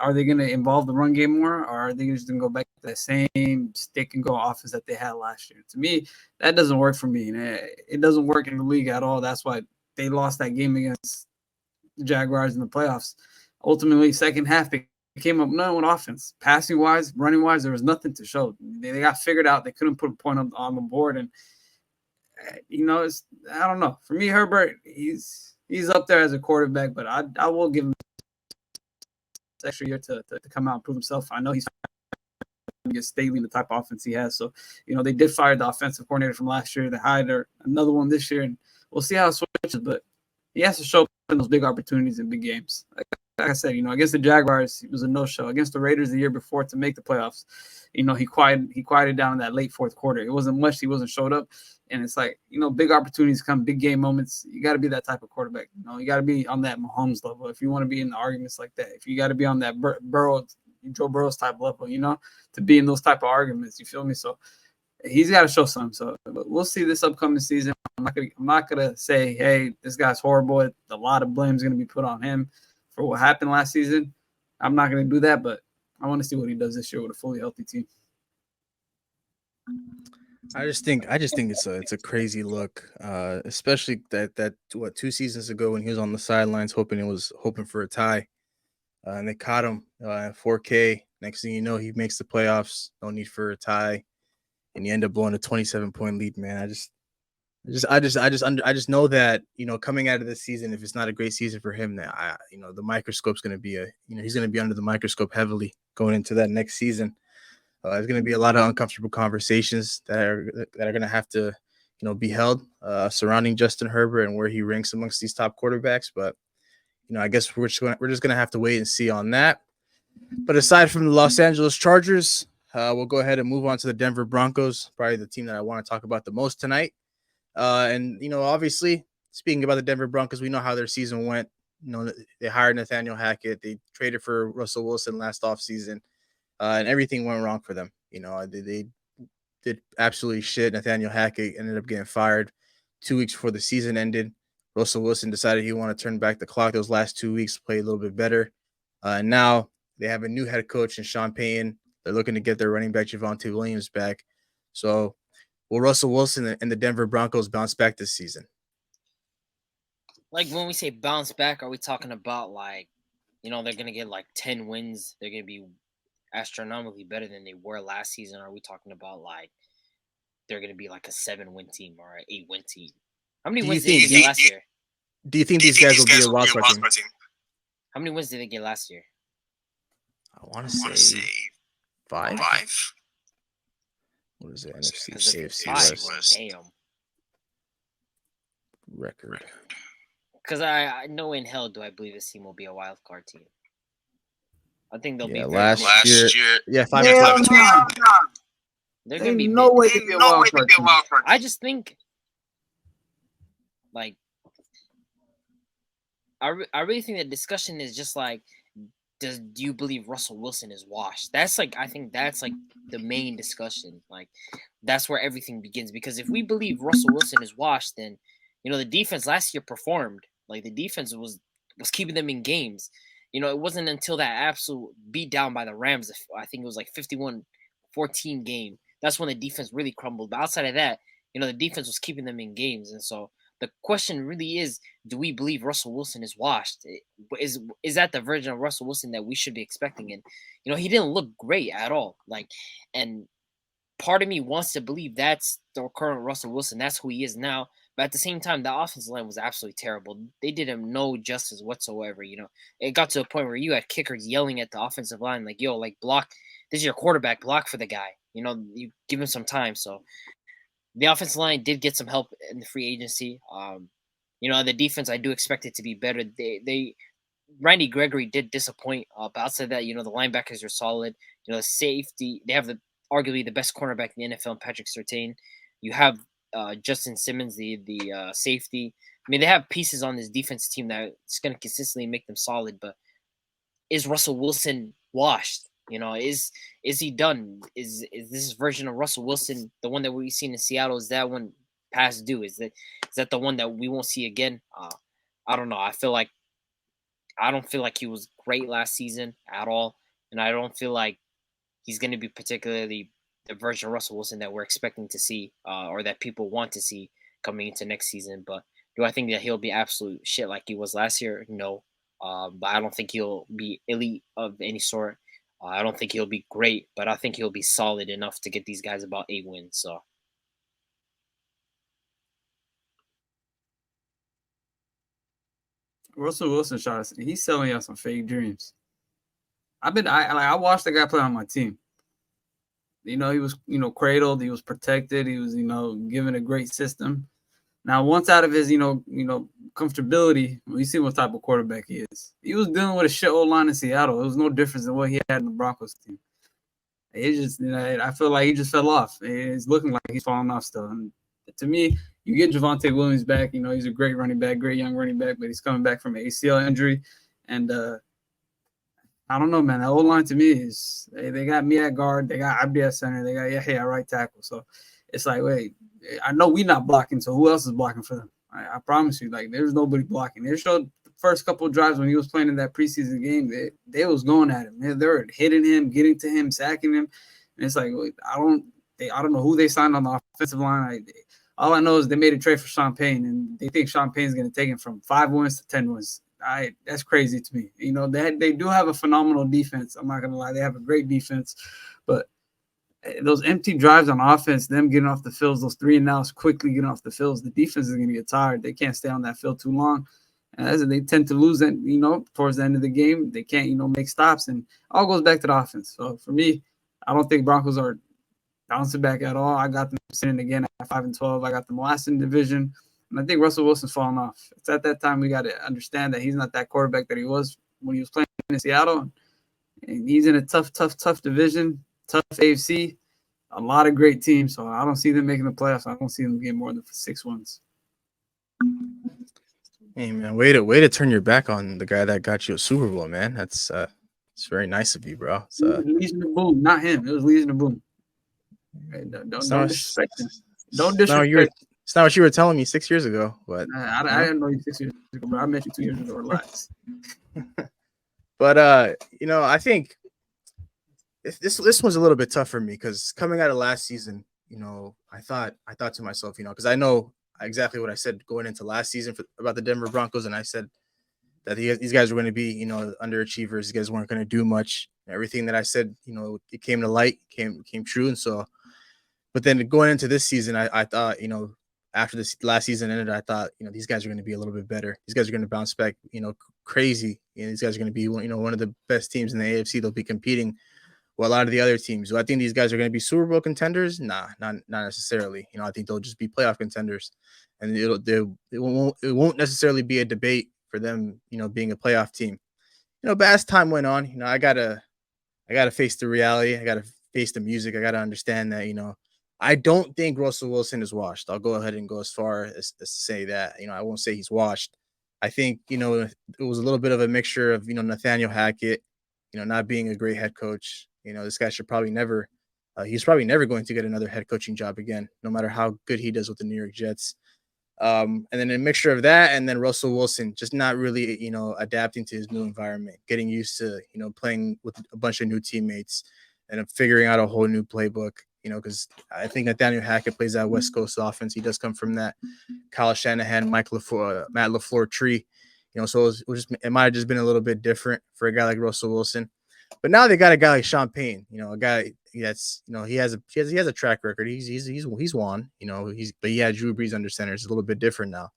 Are they going to involve the run game more, or are they just going to go back to the same stick and go offense that they had last year? To me, that doesn't work for me. It doesn't work in the league at all. That's why they lost that game against the Jaguars in the playoffs. Ultimately, second half, they came up none with offense. Passing wise, running wise, there was nothing to show. They got figured out. They couldn't put a point on the board. And, I don't know. For me, Herbert, he's up there as a quarterback, but I will give him this extra year to come out and prove himself. I know he's going to get Staley in the type of offense he has. So, they did fire the offensive coordinator from last year. They hired another one this year, and we'll see how it switches. But he has to show up in those big opportunities in big games. Like I said, against the Jaguars, it was a no-show. Against the Raiders the year before to make the playoffs, he quieted down in that late fourth quarter. It wasn't much. He wasn't showed up. And it's like, big opportunities come, big game moments. You got to be that type of quarterback. You got to be on that Mahomes level if you want to be in the arguments like that. If you got to be on that Joe Burrow's type level, to be in those type of arguments. You feel me? So he's got to show some. So but we'll see this upcoming season. I'm not gonna say, hey, this guy's horrible. A lot of blame is gonna be put on him for what happened last season. I'm not gonna do that, but I want to see what he does this year with a fully healthy team. I just think it's a crazy look, especially that 2 seasons ago when he was on the sidelines hoping for a tie, and they caught him at 4K. Next thing you know, he makes the playoffs. No need for a tie, and you end up blowing a 27-point lead. Man, I just know that coming out of this season, if it's not a great season for him, that the microscope's going to be he's going to be under the microscope heavily going into that next season. There's going to be a lot of uncomfortable conversations that are going to have to, be held surrounding Justin Herbert and where he ranks amongst these top quarterbacks. But, I guess we're just going to have to wait and see on that. But aside from the Los Angeles Chargers, we'll go ahead and move on to the Denver Broncos, probably the team that I want to talk about the most tonight. And, obviously, speaking about the Denver Broncos, we know how their season went. they hired Nathaniel Hackett. They traded for Russell Wilson last offseason, and everything went wrong for them. They did absolutely shit. Nathaniel Hackett ended up getting fired 2 weeks before the season ended. Russell Wilson decided he wanted to turn back the clock those last 2 weeks, play a little bit better. And now they have a new head coach in Sean Payton. They're looking to get their running back Javonte Williams back. So will Russell Wilson and the Denver Broncos bounce back this season? Like, when we say bounce back, are we talking about, they're going to get 10 wins? They're going to be astronomically better than they were last season? Or are we talking about they're going to be a 7-win team or an 8-win team? How many wins did they get last year? Do you think these guys will be a wild card team? How many wins did they get last year? I want to say 5. What is it? NFC, AFC West. Damn. Record. Because I know in hell do I believe this team will be a wild card team. I think they'll be last year. Yeah, 5 and 5. They're gonna be no way to be a wild card team. I just think, I really think the discussion is just do you believe Russell Wilson is washed? That's I think that's the main discussion. That's where everything begins. Because if we believe Russell Wilson is washed, then the defense last year performed. The defense was keeping them in games. It wasn't until that absolute beat down by the Rams, I think it was 51-14 game. That's when the defense really crumbled. But outside of that, the defense was keeping them in games. And so the question really is, do we believe Russell Wilson is washed? Is that the version of Russell Wilson that we should be expecting? And, he didn't look great at all. And part of me wants to believe that's the current Russell Wilson. That's who he is now. But at the same time, the offensive line was absolutely terrible. They did him no justice whatsoever. It got to a point where you had kickers yelling at the offensive line, block. This is your quarterback. Block for the guy. You give him some time. So the offensive line did get some help in the free agency. The defense, I do expect it to be better. Randy Gregory did disappoint. But outside of that, the linebackers are solid. The safety, they have arguably the best cornerback in the NFL, in Patrick Surtain. You have Justin Simmons, the safety. I mean, they have pieces on this defense team that's going to consistently make them solid. But is Russell Wilson washed? Is he done? Is this version of Russell Wilson the one that we've seen in Seattle? Is that one past due? Is that the one that we won't see again? I don't know. I don't feel like he was great last season at all, and I don't feel like he's going to be particularly the version of Russell Wilson that we're expecting to see, or that people want to see coming into next season. But do I think that he'll be absolute shit like he was last year? No. But I don't think he'll be elite of any sort. I don't think he'll be great, but I think he'll be solid enough to get these guys about 8 wins. So. Russell Wilson shot us. He's selling us some fake dreams. I watched the guy play on my team. He was, cradled. He was protected. He was, given a great system. Now, once out of his, comfortability, we see what type of quarterback he is. He was dealing with a shit old line in Seattle. It was no difference than what he had in the Broncos team. It just, I feel like he just fell off. It's looking like he's falling off still. And to me, you get Javonte Williams back. He's a great running back, great young running back, but he's coming back from an ACL injury. And I don't know, man. That old line to me is they got me at guard, they got IB at center, they got Yahya at right tackle. So it's wait, I know we're not blocking, so who else is blocking for them? I promise you, there's nobody blocking. They showed the first couple of drives when he was playing in that preseason game, they was going at him. They were hitting him, getting to him, sacking him. And it's I don't know who they signed on the offensive line. All I know is they made a trade for Sean Payton, and they think Sean Payton's going to take him from 5 wins to 10 wins. That's crazy to me. They do have a phenomenal defense. I'm not gonna lie, they have a great defense, but those empty drives on offense, them getting off the fields, those 3 and outs quickly getting off the fields, the defense is gonna get tired. They can't stay on that field too long, and as they tend to lose it, towards the end of the game, they can't make stops, and all goes back to the offense. So for me, I don't think Broncos are bouncing back at all. I got them sitting again at 5-12. I got them last in the division. And I think Russell Wilson's falling off. It's at that time we got to understand that he's not that quarterback that he was when he was playing in Seattle. And he's in a tough division, tough AFC, a lot of great teams. So I don't see them making the playoffs. I don't see them getting more than 6 wins. Hey man, way to turn your back on the guy that got you a Super Bowl, man. That's it's very nice of you, bro. It's Legion of Boom, not him. It was Legion of Boom. Hey, it's don't not, disrespect him. Don't it's not what you were disrespect. it's not what you were telling me 6 years ago, but I didn't know you 6 years ago, but I met you 2 years ago. Relax. but I think this one's a little bit tough for me because coming out of last season, I thought to myself, because I know exactly what I said going into last season about the Denver Broncos, and I said that these guys were going to be, underachievers. These guys weren't going to do much. Everything that I said, it came to light, came true. And so, but then going into this season, I thought, after this last season ended, I thought, these guys are going to be a little bit better. These guys are going to bounce back, crazy. These guys are going to be, one of the best teams in the AFC. They'll be competing with a lot of the other teams. Do I think these guys are going to be Super Bowl contenders? Nah, not necessarily. I think they'll just be playoff contenders, and it won't necessarily be a debate for them, being a playoff team. But as time went on, I gotta face the reality. I gotta face the music. I gotta understand that, I don't think Russell Wilson is washed. I'll go ahead and go as far as to say that. I won't say he's washed. I think, it was a little bit of a mixture of, Nathaniel Hackett, not being a great head coach. This guy should probably never, he's probably never going to get another head coaching job again, no matter how good he does with the New York Jets. And then a mixture of that, and then Russell Wilson just not really, adapting to his new environment, getting used to, playing with a bunch of new teammates and figuring out a whole new playbook, because I think Nathaniel Hackett plays that West Coast offense. He does come from that Kyle Shanahan, Matt LaFleur tree, so it might have just been a little bit different for a guy like Russell Wilson. But now they got a guy like Sean Payton, a guy that's, he has a track record. He's won, but he had Drew Brees under center. It's a little bit different now.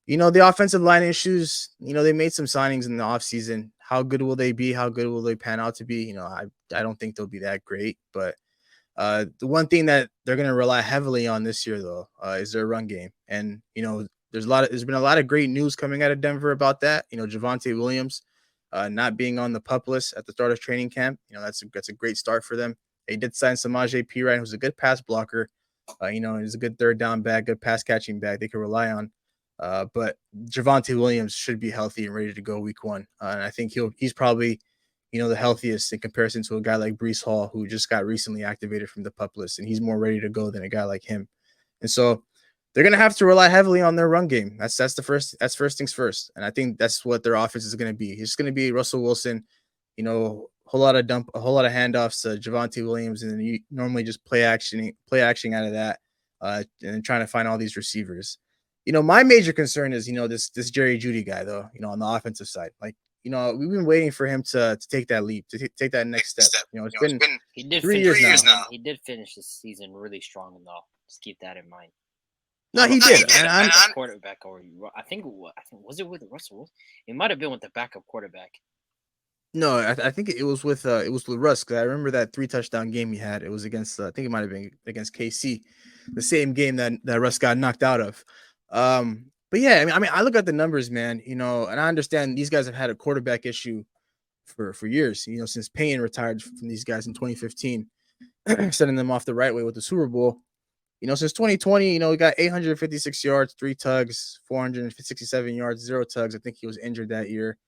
The offensive line issues, they made some signings in the offseason. How good will they be? How good will they pan out to be? I don't think they'll be that great, but the one thing that they're going to rely heavily on this year, though, is their run game. And, there's been a lot of great news coming out of Denver about that. Javonte Williams, not being on the PUP list at the start of training camp, that's a great start for them. They did sign Samaje Perine, who's a good pass blocker, he's a good third down back, good pass catching back they can rely on. But Javonte Williams should be healthy and ready to go week one, and I think he's probably, the healthiest in comparison to a guy like Breece Hall, who just got recently activated from the PUP list, and he's more ready to go than a guy like him. And so they're going to have to rely heavily on their run game. That's first things first. And I think that's what their offense is going to be. It's going to be Russell Wilson, a whole lot of handoffs to Javonte Williams, and then you normally just play action out of that, and trying to find all these receivers. My major concern is, this Jerry Jeudy guy, though, on the offensive side. Like, we've been waiting for him to take that leap, to take that next step. It's been He did 3 finish years now. He did finish this season really strong, though. Just keep that in mind. No, he did. And I'm quarterback, or I think was it with Russell Wilson? It might have been with the backup quarterback. No, I think it was with Russ. Cause I remember that 3 touchdown game he had. It was against I think it might have been against KC, the same game that Russ got knocked out of. But yeah, I mean, I look at the numbers, man. And I understand these guys have had a quarterback issue for years. Since Payne retired from these guys in 2015, sending them off the right way with the Super Bowl. Since 2020, we got 856 yards, 3 tugs, 467 yards, 0 tugs. I think he was injured that year.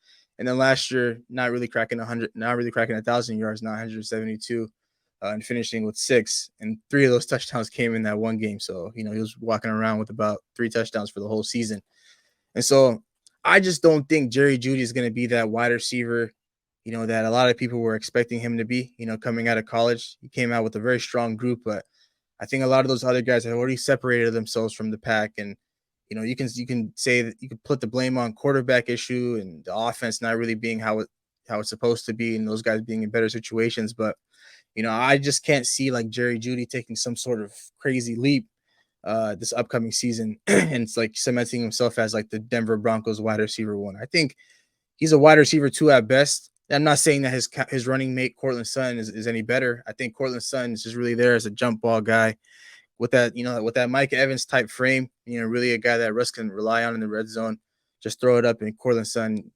And then last year, not really cracking 1,000 yards, 972, and finishing with 6. And 3 of those touchdowns came in that one game. So, he was walking around with about 3 touchdowns for the whole season. And so I just don't think Jerry Jeudy is going to be that wide receiver, that a lot of people were expecting him to be, coming out of college. He came out with a very strong group, but I think a lot of those other guys have already separated themselves from the pack. And, you can say that you can put the blame on quarterback issue and the offense not really being how it's supposed to be, and those guys being in better situations. But, I just can't see like Jerry Jeudy taking some sort of crazy leap this upcoming season. And it's like cementing himself as like the Denver Broncos wide receiver 1. I think he's a wide receiver 2 at best. I'm not saying that his running mate, Cortland Sutton, is any better. I think Cortland Sutton is just really there as a jump ball guy with that, with that Mike Evans type frame, really a guy that Russ can rely on in the red zone. Just throw it up, and Cortland Sutton,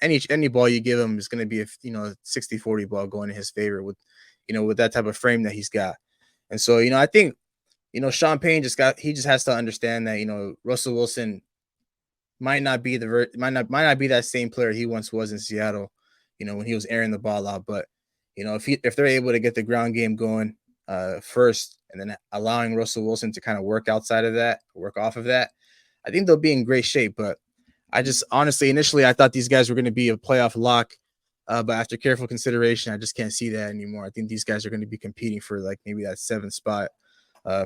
any ball you give him is going to be a 60-40 ball going in his favor with that type of frame that he's got. And so, I think, Sean Payne just has to understand that, Russell Wilson might not be might not be that same player he once was in Seattle, when he was airing the ball out. But, if they're able to get the ground game going first, and then allowing Russell Wilson to kind of work outside of that, work off of that, I think they'll be in great shape. But I just honestly, initially, I thought these guys were going to be a playoff lock. But after careful consideration, I just can't see that anymore. I think these guys are going to be competing for like maybe that 7th spot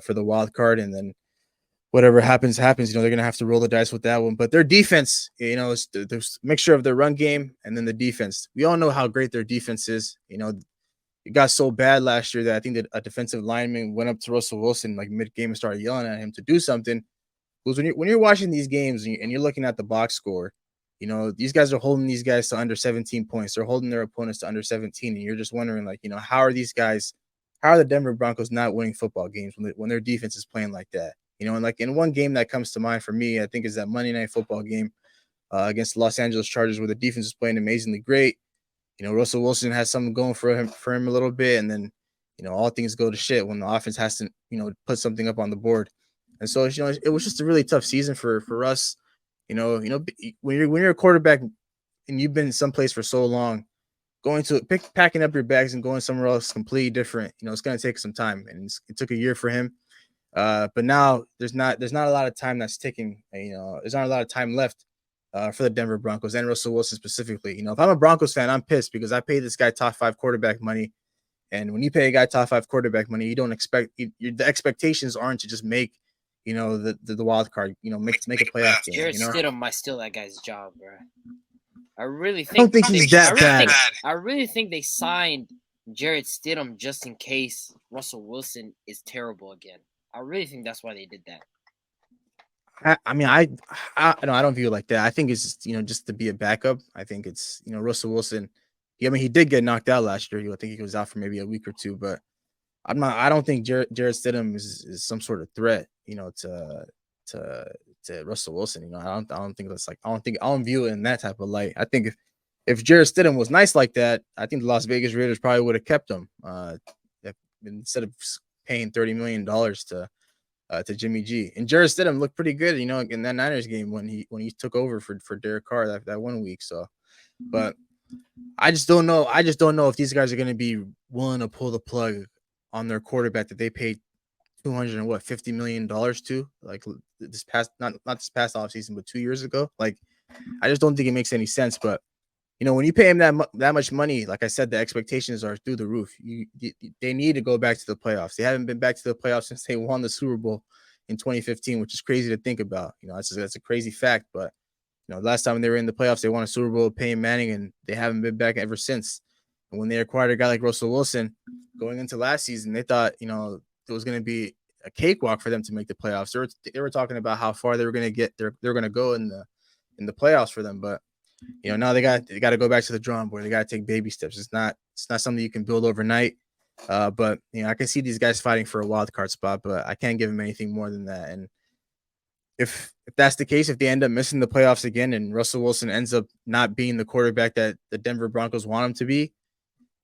for the wild card. And then whatever happens. They're going to have to roll the dice with that one. But their defense, it's the mixture of their run game and then the defense. We all know how great their defense is. It got so bad last year that I think that a defensive lineman went up to Russell Wilson like mid-game and started yelling at him to do something. Because when you're watching these games and you're looking at the box score, these guys are holding these guys to under 17 points. They're holding their opponents to under 17. And you're just wondering, like, how are the Denver Broncos not winning football games when their defense is playing like that? And like in one game that comes to mind for me, I think is that Monday Night Football game against the Los Angeles Chargers, where the defense is playing amazingly great. Russell Wilson has something going for him a little bit, and then all things go to shit when the offense has to put something up on the board. And so it was just a really tough season for Russ. When you're a quarterback and you've been someplace for so long, packing up your bags and going somewhere else completely different, it's going to take some time, and it took a year for him. But now there's not a lot of time that's ticking. There's not a lot of time left for the Denver Broncos and Russell Wilson specifically. If I'm a Broncos fan, I'm pissed because I paid this guy top 5 quarterback money. And when you pay a guy top 5 quarterback money, you don't expect the expectations aren't to just make, the wild card, make a playoff game. Jarrett Stidham might steal that guy's job, bro. I don't think he's that bad. I really think they signed Jarrett Stidham just in case Russell Wilson is terrible again. I really think that's why they did that. I don't view it like that. I think it's just to be a backup. I think it's Russell Wilson. He did get knocked out last year. I think he was out for maybe a week or two, but I don't think Jarrett Stidham is some sort of threat, to Russell Wilson. I don't think that's like I don't view it in that type of light. I think if Jarrett Stidham was nice like that, I think the Las Vegas Raiders probably would have kept him instead of paying $30 million to Jimmy G. And Jarrett Stidham looked pretty good, in that Niners game when he took over for Derek Carr that 1 week. So, but I just don't know. I just don't know if these guys are going to be willing to pull the plug on their quarterback that they paid $250 million to, like this past not this past offseason, but 2 years ago. Like, I just don't think it makes any sense. But when you pay him that much money, like I said, the expectations are through the roof. They need to go back to the playoffs. They haven't been back to the playoffs since they won the Super Bowl in 2015, which is crazy to think about. That's a crazy fact. But last time they were in the playoffs, they won a Super Bowl with Peyton Manning, and they haven't been back ever since. And when they acquired a guy like Russell Wilson going into last season, they thought it was going to be a cakewalk for them to make the playoffs. They were talking about how far they were going to get. They're going to go in the playoffs for them, but now they got to go back to the drawing board. They got to take baby steps. It's not something you can build overnight. But I can see these guys fighting for a wild card spot, but I can't give them anything more than that. And if that's the case, if they end up missing the playoffs again and Russell Wilson ends up not being the quarterback that the Denver Broncos want him to be,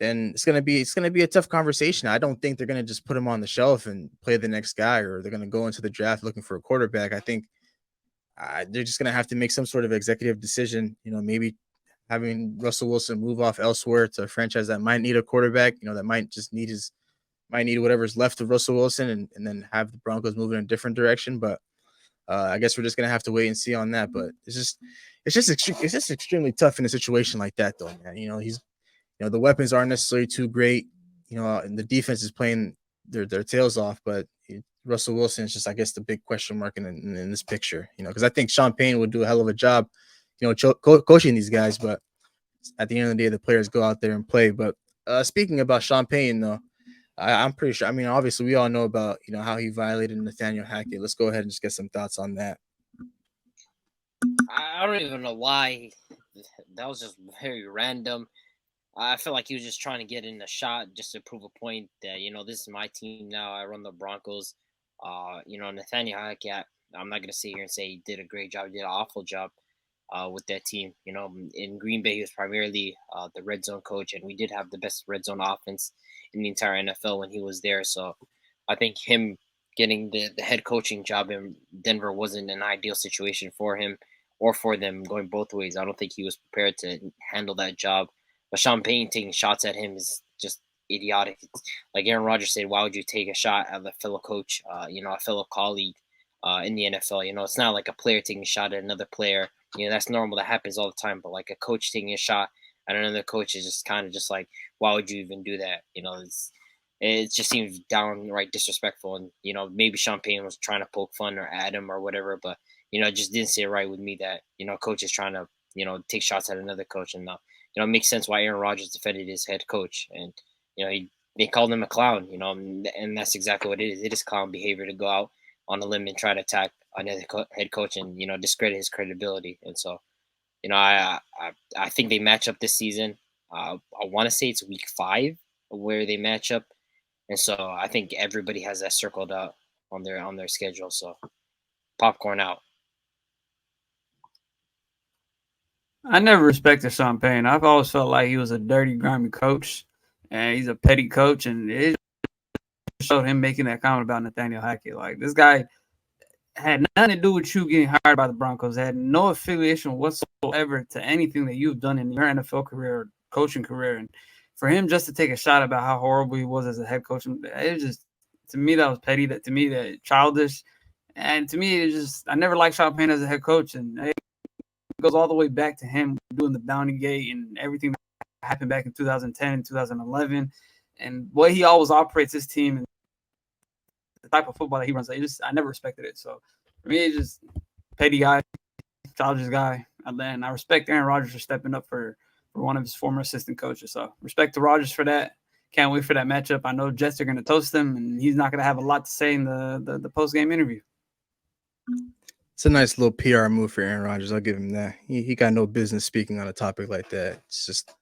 then it's gonna be a tough conversation. I don't think they're gonna just put him on the shelf and play the next guy, or they're gonna go into the draft looking for a quarterback. I think they're just going to have to make some sort of executive decision, maybe having Russell Wilson move off elsewhere to a franchise that might need a quarterback, that might need whatever's left of Russell Wilson, and then have the Broncos move in a different direction. But I guess we're just going to have to wait and see on that. But it's just extremely tough in a situation like that, though, man. The weapons aren't necessarily too great, and the defense is playing their tails off, but Russell Wilson is just, I guess, the big question mark in this picture, because I think Sean Payne would do a hell of a job, coaching these guys. But at the end of the day, the players go out there and play. But speaking about Sean Payne, though, I'm pretty sure. I mean, obviously, we all know about how he violated Nathaniel Hackett. Let's go ahead and just get some thoughts on that. I don't even know why. That was just very random. I feel like he was just trying to get in a shot just to prove a point that, this is my team now. I run the Broncos. Nathaniel Hackett, I'm not going to sit here and say he did a great job. He did an awful job with that team. In Green Bay, he was primarily the red zone coach, and we did have the best red zone offense in the entire NFL when he was there. So I think him getting the head coaching job in Denver wasn't an ideal situation for him or for them going both ways. I don't think he was prepared to handle that job. But Sean Payton taking shots at him is just idiotic. It's, like Aaron Rodgers said, why would you take a shot at a fellow coach, a fellow colleague in the NFL? It's not like a player taking a shot at another player. That's normal. That happens all the time. But like a coach taking a shot at another coach is just kind of just like, why would you even do that? It just seems downright disrespectful. And, maybe Sean Payton was trying to poke fun or at him or whatever. But, it just didn't sit right with me that, coach is trying to, take shots at another coach. And, it makes sense why Aaron Rodgers defended his head coach. And, they called him a clown, and that's exactly what it is. It is clown behavior to go out on a limb and try to attack another head coach and, discredit his credibility. And so, I think they match up this season. I want to say it's week 5 where they match up. And so I think everybody has that circled out on their schedule. So popcorn out. I never respected Sean Payton. I've always felt like he was a dirty, grimy coach, and he's a petty coach. And it showed him making that comment about Nathaniel Hackett. Like, this guy had nothing to do with you getting hired by the Broncos. Had no affiliation whatsoever to anything that you've done in your NFL career or coaching career. And for him just to take a shot about how horrible he was as a head coach, it just, to me, that was petty. That, to me, that childish. And to me, I never liked Sean Payton as a head coach. And it goes all the way back to him doing the Bounty Gate and everything that happened back in 2010 and 2011. And the way he always operates his team and the type of football that he runs, I never respected it. So for me, it's just petty guy, childish guy. And I respect Aaron Rodgers for stepping up for one of his former assistant coaches. So respect to Rodgers for that. Can't wait for that matchup. I know Jets are going to toast him, and he's not going to have a lot to say in the post-game interview. It's a nice little PR move for Aaron Rodgers. I'll give him that. He got no business speaking on a topic like that. It's just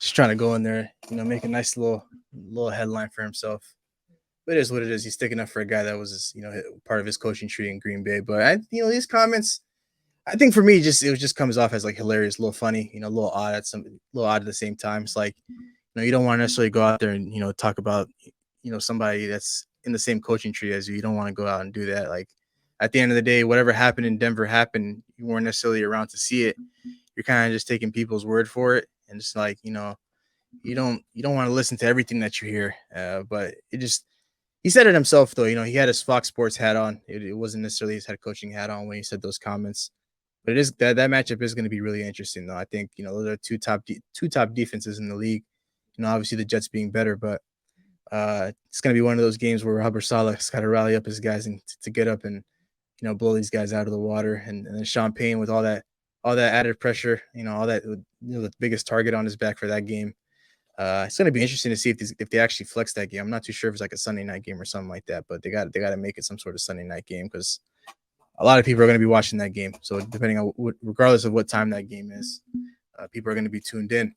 trying to go in there, make a nice little headline for himself. But it is what it is. He's sticking up for a guy that was, part of his coaching tree in Green Bay. But these comments, I think for me, it just comes off as like hilarious, a little funny, a little odd at the same time. It's like, you don't want to necessarily go out there and talk about somebody that's in the same coaching tree as you. You don't want to go out and do that. Like, at the end of the day, whatever happened in Denver happened. You weren't necessarily around to see it. You're kind of just taking people's word for it, and it's like, you don't want to listen to everything that you hear. But he said it himself though. He had his Fox Sports hat on. It wasn't necessarily his head coaching hat on when he said those comments. But it is that matchup is going to be really interesting though. I think those are two top defenses in the league. Obviously the Jets being better, but it's going to be one of those games where Robert Saleh's got to rally up his guys and to get up and blow these guys out of the water. And then Sean Payton with all that added pressure, all that, the biggest target on his back for that game. It's going to be interesting to see if they actually flex that game. I'm not too sure if it's like a Sunday night game or something like that, but they got to make it some sort of Sunday night game because a lot of people are going to be watching that game. So depending on regardless of what time that game is, people are going to be tuned in.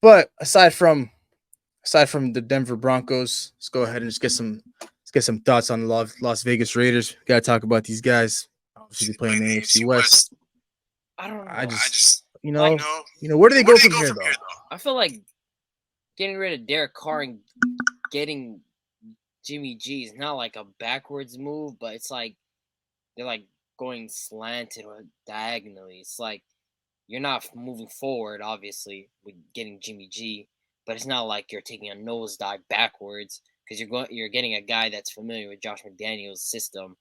But aside from the Denver Broncos, let's go ahead and just get some thoughts on the Las Vegas Raiders. We got to talk about these guys. Obviously, playing in the AFC West. I don't know. I just where do they go from here, though? I feel like getting rid of Derek Carr and getting Jimmy G is not like a backwards move, but it's like they're like going slanted or diagonally. It's like you're not moving forward, obviously, with getting Jimmy G, but it's not like you're taking a nosedive backwards because you're getting a guy that's familiar with Josh McDaniels' system,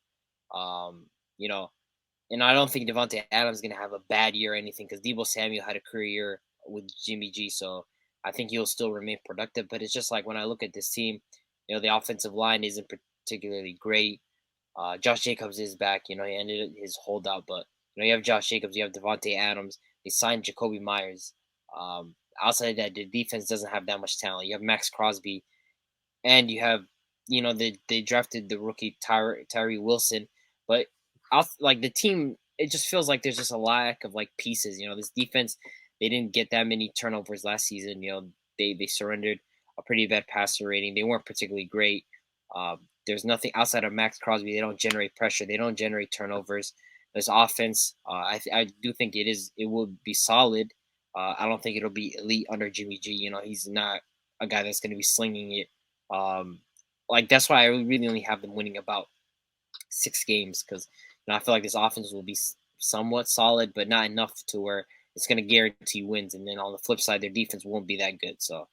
And I don't think Devontae Adams is going to have a bad year or anything because Deebo Samuel had a career year with Jimmy G, so I think he'll still remain productive. But it's just like when I look at this team, the offensive line isn't particularly great. Josh Jacobs is back. He ended his holdout, but you have Josh Jacobs, you have Devontae Adams. They signed Jacoby Myers. Outside of that, the defense doesn't have that much talent. You have Max Crosby, and you have they drafted the rookie Tyree Wilson, but like the team, it just feels like there's just a lack of like pieces. This defense, they didn't get that many turnovers last season. They surrendered a pretty bad passer rating. They weren't particularly great. There's nothing outside of Max Crosby. They don't generate pressure. They don't generate turnovers. This offense, I do think it will be solid. I don't think it'll be elite under Jimmy G. He's not a guy that's going to be slinging it like that's why I really only have them winning about 6 games because I feel like this offense will be somewhat solid, but not enough to where it's going to guarantee wins. And then on the flip side, their defense won't be that good. So,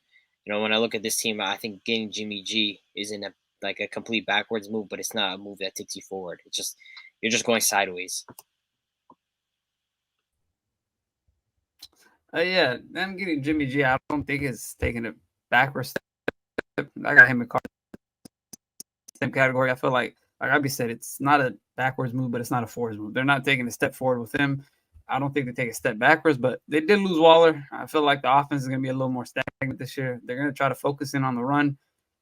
when I look at this team, I think getting Jimmy G isn't a complete backwards move, but it's not a move that takes you forward. It's just you're just going sideways. Yeah, them getting Jimmy G, I don't think it's taking a backwards step. I got him in same category. I feel like Abby said, it's not a backwards move, but it's not a forwards move. They're not taking a step forward with him. I don't think they take a step backwards, but they did lose Waller. I feel like the offense is going to be a little more stagnant this year. They're going to try to focus in on the run,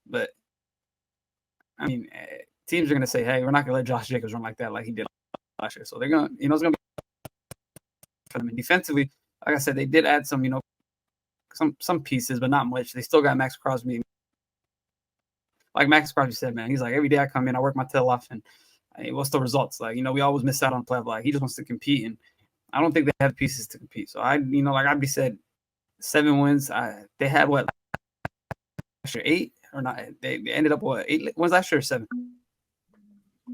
but I mean, teams are going to say, "Hey, we're not going to let Josh Jacobs run like that, like he did last year." So they're going to, it's going to be for them. And defensively, like I said, they did add some, some pieces, but not much. They still got Max Crosby. Like Max Crosby said, man, he's like, every day I come in, I work my tail off, and hey, what's the results? Like, we always miss out on play. Like, he just wants to compete, and I don't think they have pieces to compete. So like Abdi said, 7 wins. They had what last year, 8 or not? They ended up what 8 wins last year or 7?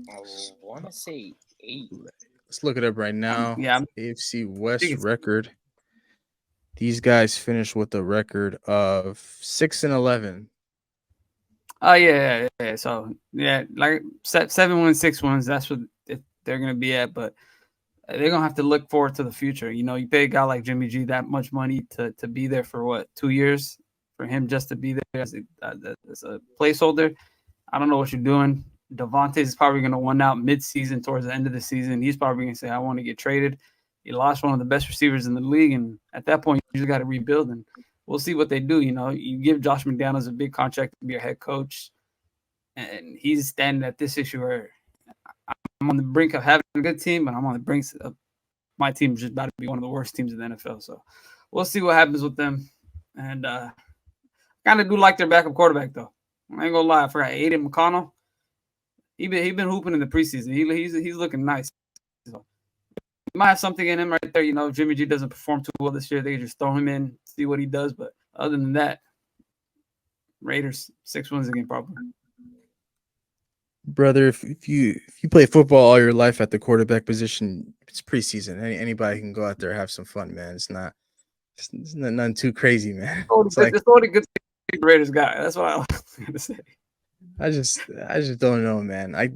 I want to say 8. Let's look it up right now. Yeah, AFC West record. These guys finished with a record of 6-11. Oh yeah. So yeah, like 7 wins, 6 wins. That's what they're gonna be at. But they're gonna have to look forward to the future. You pay a guy like Jimmy G that much money to be there for what 2 years for him just to be there as a placeholder. I don't know what you're doing. Devontae is probably gonna want out mid-season towards the end of the season. He's probably gonna say, "I want to get traded." You lost one of the best receivers in the league, and at that point, you just got to rebuild. And we'll see what they do. You give Josh McDaniels a big contract to be your head coach, and he's standing at this issue where I'm on the brink of having a good team, but I'm on the brink of my team just about to be one of the worst teams in the NFL. So we'll see what happens with them. And kind of do like their backup quarterback, though. I ain't gonna lie, I forgot Aiden McConnell. He been hooping in the preseason. He's looking nice. So he might have something in him right there. If Jimmy G doesn't perform too well this year, they can just throw him in, see what he does. But other than that, Raiders 6 wins again, probably. Brother, if you play football all your life at the quarterback position, it's preseason. Anybody can go out there and have some fun, man. It's nothing too crazy, man. It's only good thing the Raiders got. That's what I was going to say. I just don't know, man. I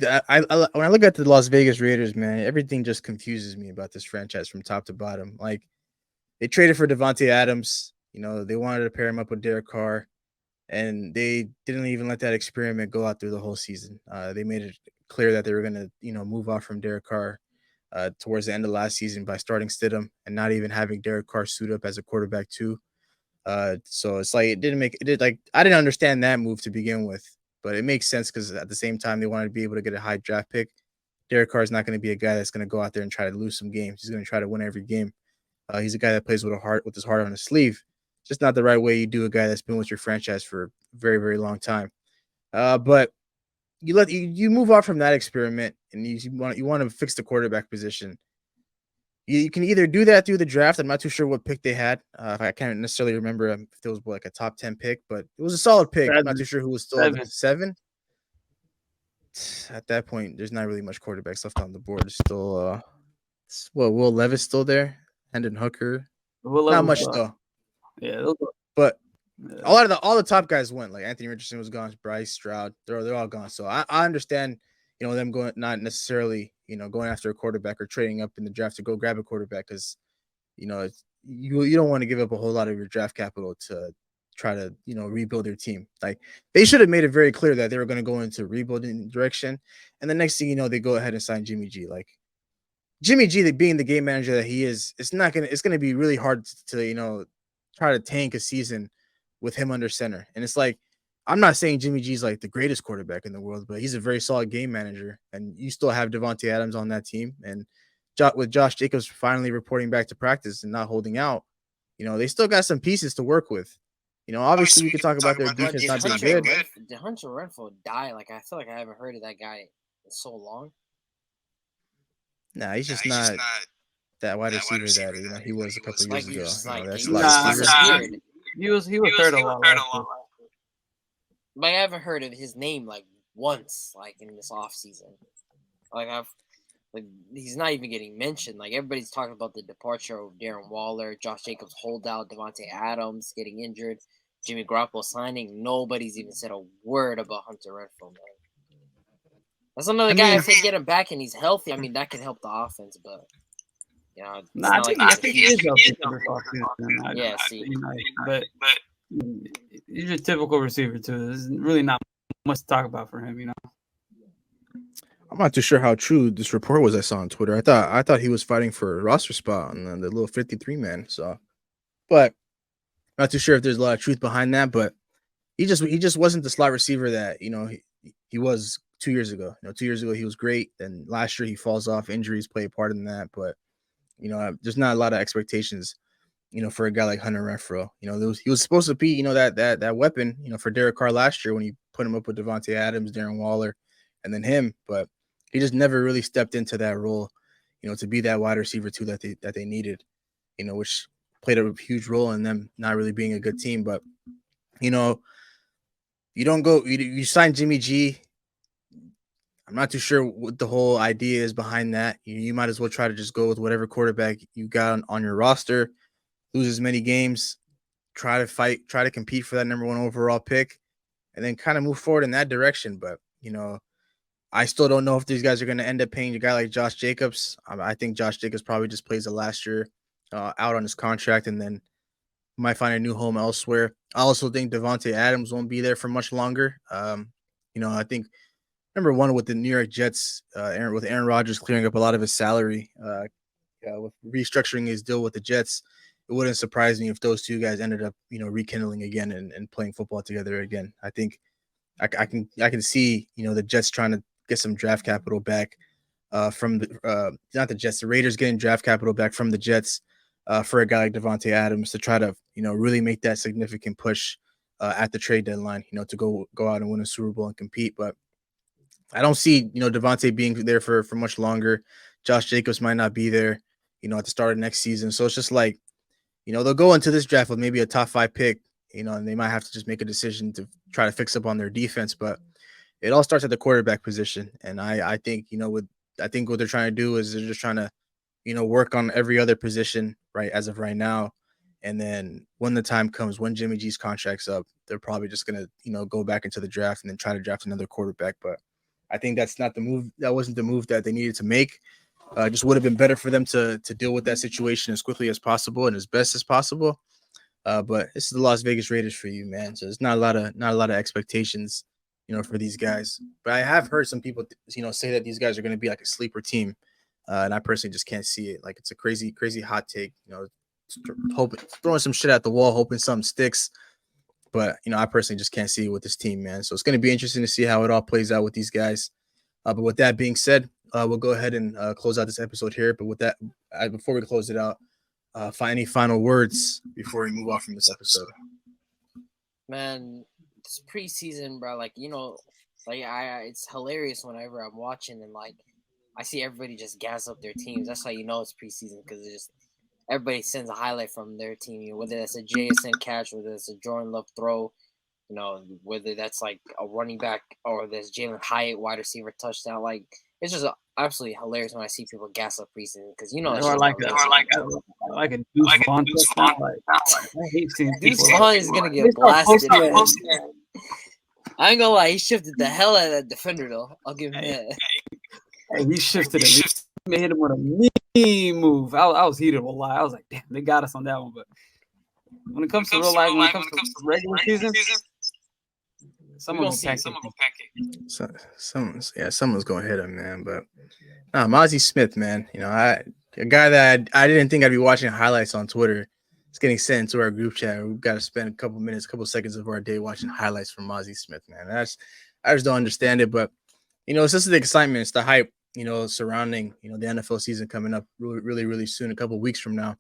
when I look at the Las Vegas Raiders, man, everything just confuses me about this franchise from top to bottom. Like, they traded for Devontae Adams. They wanted to pair him up with Derek Carr, and they didn't even let that experiment go out through the whole season. They made it clear that they were going to, move off from Derek Carr towards the end of last season by starting Stidham and not even having Derek Carr suit up as a quarterback too. So it's like I didn't understand that move to begin with. But it makes sense because at the same time, they wanted to be able to get a high draft pick. Derek Carr is not going to be a guy that's going to go out there and try to lose some games. He's going to try to win every game. He's a guy that plays with his heart on his sleeve. Just not the right way you do a guy that's been with your franchise for a very, very long time. But you move off from that experiment, and you want to fix the quarterback position. You can either do that through the draft. I'm not too sure what pick they had. I can't necessarily remember if it was like a top 10 pick, but it was a solid pick. I'm not too sure who was still 7. At that point, there's not really much quarterbacks left on the board. There's still, Will Levis still there? Hendon Hooker. Not much though. Yeah, but a lot of all the top guys went. Like Anthony Richardson was gone, Bryce Stroud. They're all gone. So I understand, them going not necessarily, going after a quarterback or trading up in the draft to go grab a quarterback because, you don't want to give up a whole lot of your draft capital to try to, rebuild your team. Like, they should have made it very clear that they were going to go into rebuilding direction. And the next thing you know, they go ahead and sign Jimmy G. Like, Jimmy G, being the game manager that he is, it's going to be really hard to, try to tank a season with him under center. And it's like, I'm not saying Jimmy G's like the greatest quarterback in the world, but he's a very solid game manager. And you still have Devontae Adams on that team. And with Josh Jacobs finally reporting back to practice and not holding out, they still got some pieces to work with. Obviously we could talk about their defense not being good. Did Hunter Renfrow die? Like, I feel like I haven't heard of that guy in so long. Nah, he's just not that wide receiver that he was a couple of years ago. Like, that's he was weird. He was hurt a lot. Like I haven't heard of his name like once, like in this off season. Like he's not even getting mentioned. Like everybody's talking about the departure of Darren Waller, Josh Jacobs holdout, Devontae Adams getting injured, Jimmy Garoppolo signing. Nobody's even said a word about Hunter Renfrow, man. That's another guy. If they get him back and he's healthy, I mean that can help the offense. But I think he is healthy. Yeah, see, but he's a typical receiver too. There's really not much to talk about for him, you know. I'm not too sure how true this report was I saw on Twitter. I thought he was fighting for a roster spot on the little 53 man. So, but not too sure if there's a lot of truth behind that. But he just wasn't the slot receiver that he was 2 years ago. 2 years ago he was great. Then last year he falls off. Injuries play a part in that. But there's not a lot of expectations. For a guy like Hunter Renfrow, he was supposed to be, that weapon, for Derek Carr last year when he put him up with Devontae Adams, Darren Waller, and then him. But he just never really stepped into that role, to be that wide receiver too that they needed, which played a huge role in them not really being a good team. But you don't go, you sign Jimmy G. I'm not too sure what the whole idea is behind that. You might as well try to just go with whatever quarterback you got on your roster. Lose as many games, try to compete for that number 1 overall pick, and then kind of move forward in that direction. But, I still don't know if these guys are going to end up paying a guy like Josh Jacobs. I think Josh Jacobs probably just plays the last year out on his contract and then might find a new home elsewhere. I also think Devontae Adams won't be there for much longer. I think number 1 with the New York Jets, with Aaron Rodgers clearing up a lot of his salary, with restructuring his deal with the Jets, it wouldn't surprise me if those two guys ended up, rekindling again and playing football together again. I think I can see, the Jets trying to get some draft capital back from not the Jets, the Raiders getting draft capital back from the Jets for a guy like Devontae Adams to try to, really make that significant push at the trade deadline, to go out and win a Super Bowl and compete. But I don't see, Devontae being there for much longer. Josh Jacobs might not be there, at the start of next season. So it's just like, they'll go into this draft with maybe a top 5 pick, and they might have to just make a decision to try to fix up on their defense. But it all starts at the quarterback position. And I think, I think what they're trying to do is they're just trying to, work on every other position, right, as of right now. And then when the time comes, when Jimmy G's contract's up, they're probably just going to, go back into the draft and then try to draft another quarterback. But I think that's not the move. That wasn't the move that they needed to make. Just would have been better for them to deal with that situation as quickly as possible and as best as possible. But this is the Las Vegas Raiders for you, man. So it's not a lot of expectations, for these guys. But I have heard some people, say that these guys are going to be like a sleeper team, and I personally just can't see it. Like it's a crazy hot take, throwing some shit at the wall, hoping something sticks. But I personally just can't see it with this team, man. So it's going to be interesting to see how it all plays out with these guys. But with that being said, we'll go ahead and close out this episode here. But with that, before we close it out, any final words before we move on from this episode? Man, it's preseason, bro. Like it's hilarious whenever I'm watching and like I see everybody just gas up their teams. That's how you know it's preseason because it's just everybody sends a highlight from their team. Whether that's a JSN catch, whether it's a Jordan Love throw, whether that's like a running back or there's Jalen Hyatt wide receiver touchdown. Like it's just absolutely hilarious when I see people gas up preseason because or like a Deuce Vaughn touchdown. I hate seeing Deuce Vaughn is gonna get blasted. I ain't gonna lie, he shifted the hell out of that defender though. I'll give him that. Hey, he shifted him. He hit him with a mean move. I was heated. Will lie. I was like, damn, they got us on that one. But when it comes to real life, when it comes to regular season, someone's gonna pack it. Someone's gonna hit him, man. But Mozzie Smith, man. A guy that I didn't think I'd be watching highlights on Twitter. It's getting sent into our group chat. We've got to spend a couple seconds of our day watching highlights from Mozzie Smith, man. I just don't understand it. But it's just the excitement, it's the hype, surrounding the NFL season coming up really, really, really soon, a couple weeks from now.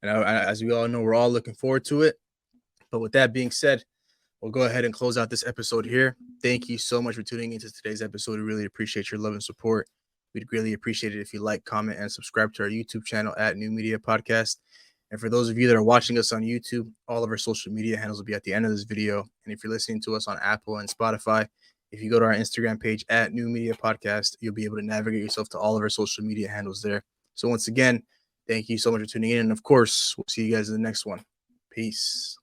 And as we all know, we're all looking forward to it. But with that being said, we'll go ahead and close out this episode here. Thank you so much for tuning into today's episode. We really appreciate your love and support. We'd greatly appreciate it if you like, comment, and subscribe to our YouTube channel at New Media Podcast. And for those of you that are watching us on YouTube, all of our social media handles will be at the end of this video. And if you're listening to us on Apple and Spotify, if you go to our Instagram page at New Media Podcast, you'll be able to navigate yourself to all of our social media handles there. So once again, thank you so much for tuning in. And of course, we'll see you guys in the next one. Peace.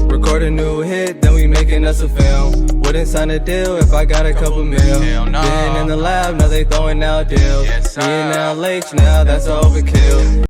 Record a new hit, then we making us a film. Wouldn't sign a deal if I got a couple mil. Been in the lab, now they throwing out deals. Me and now Lakes, now that's overkill.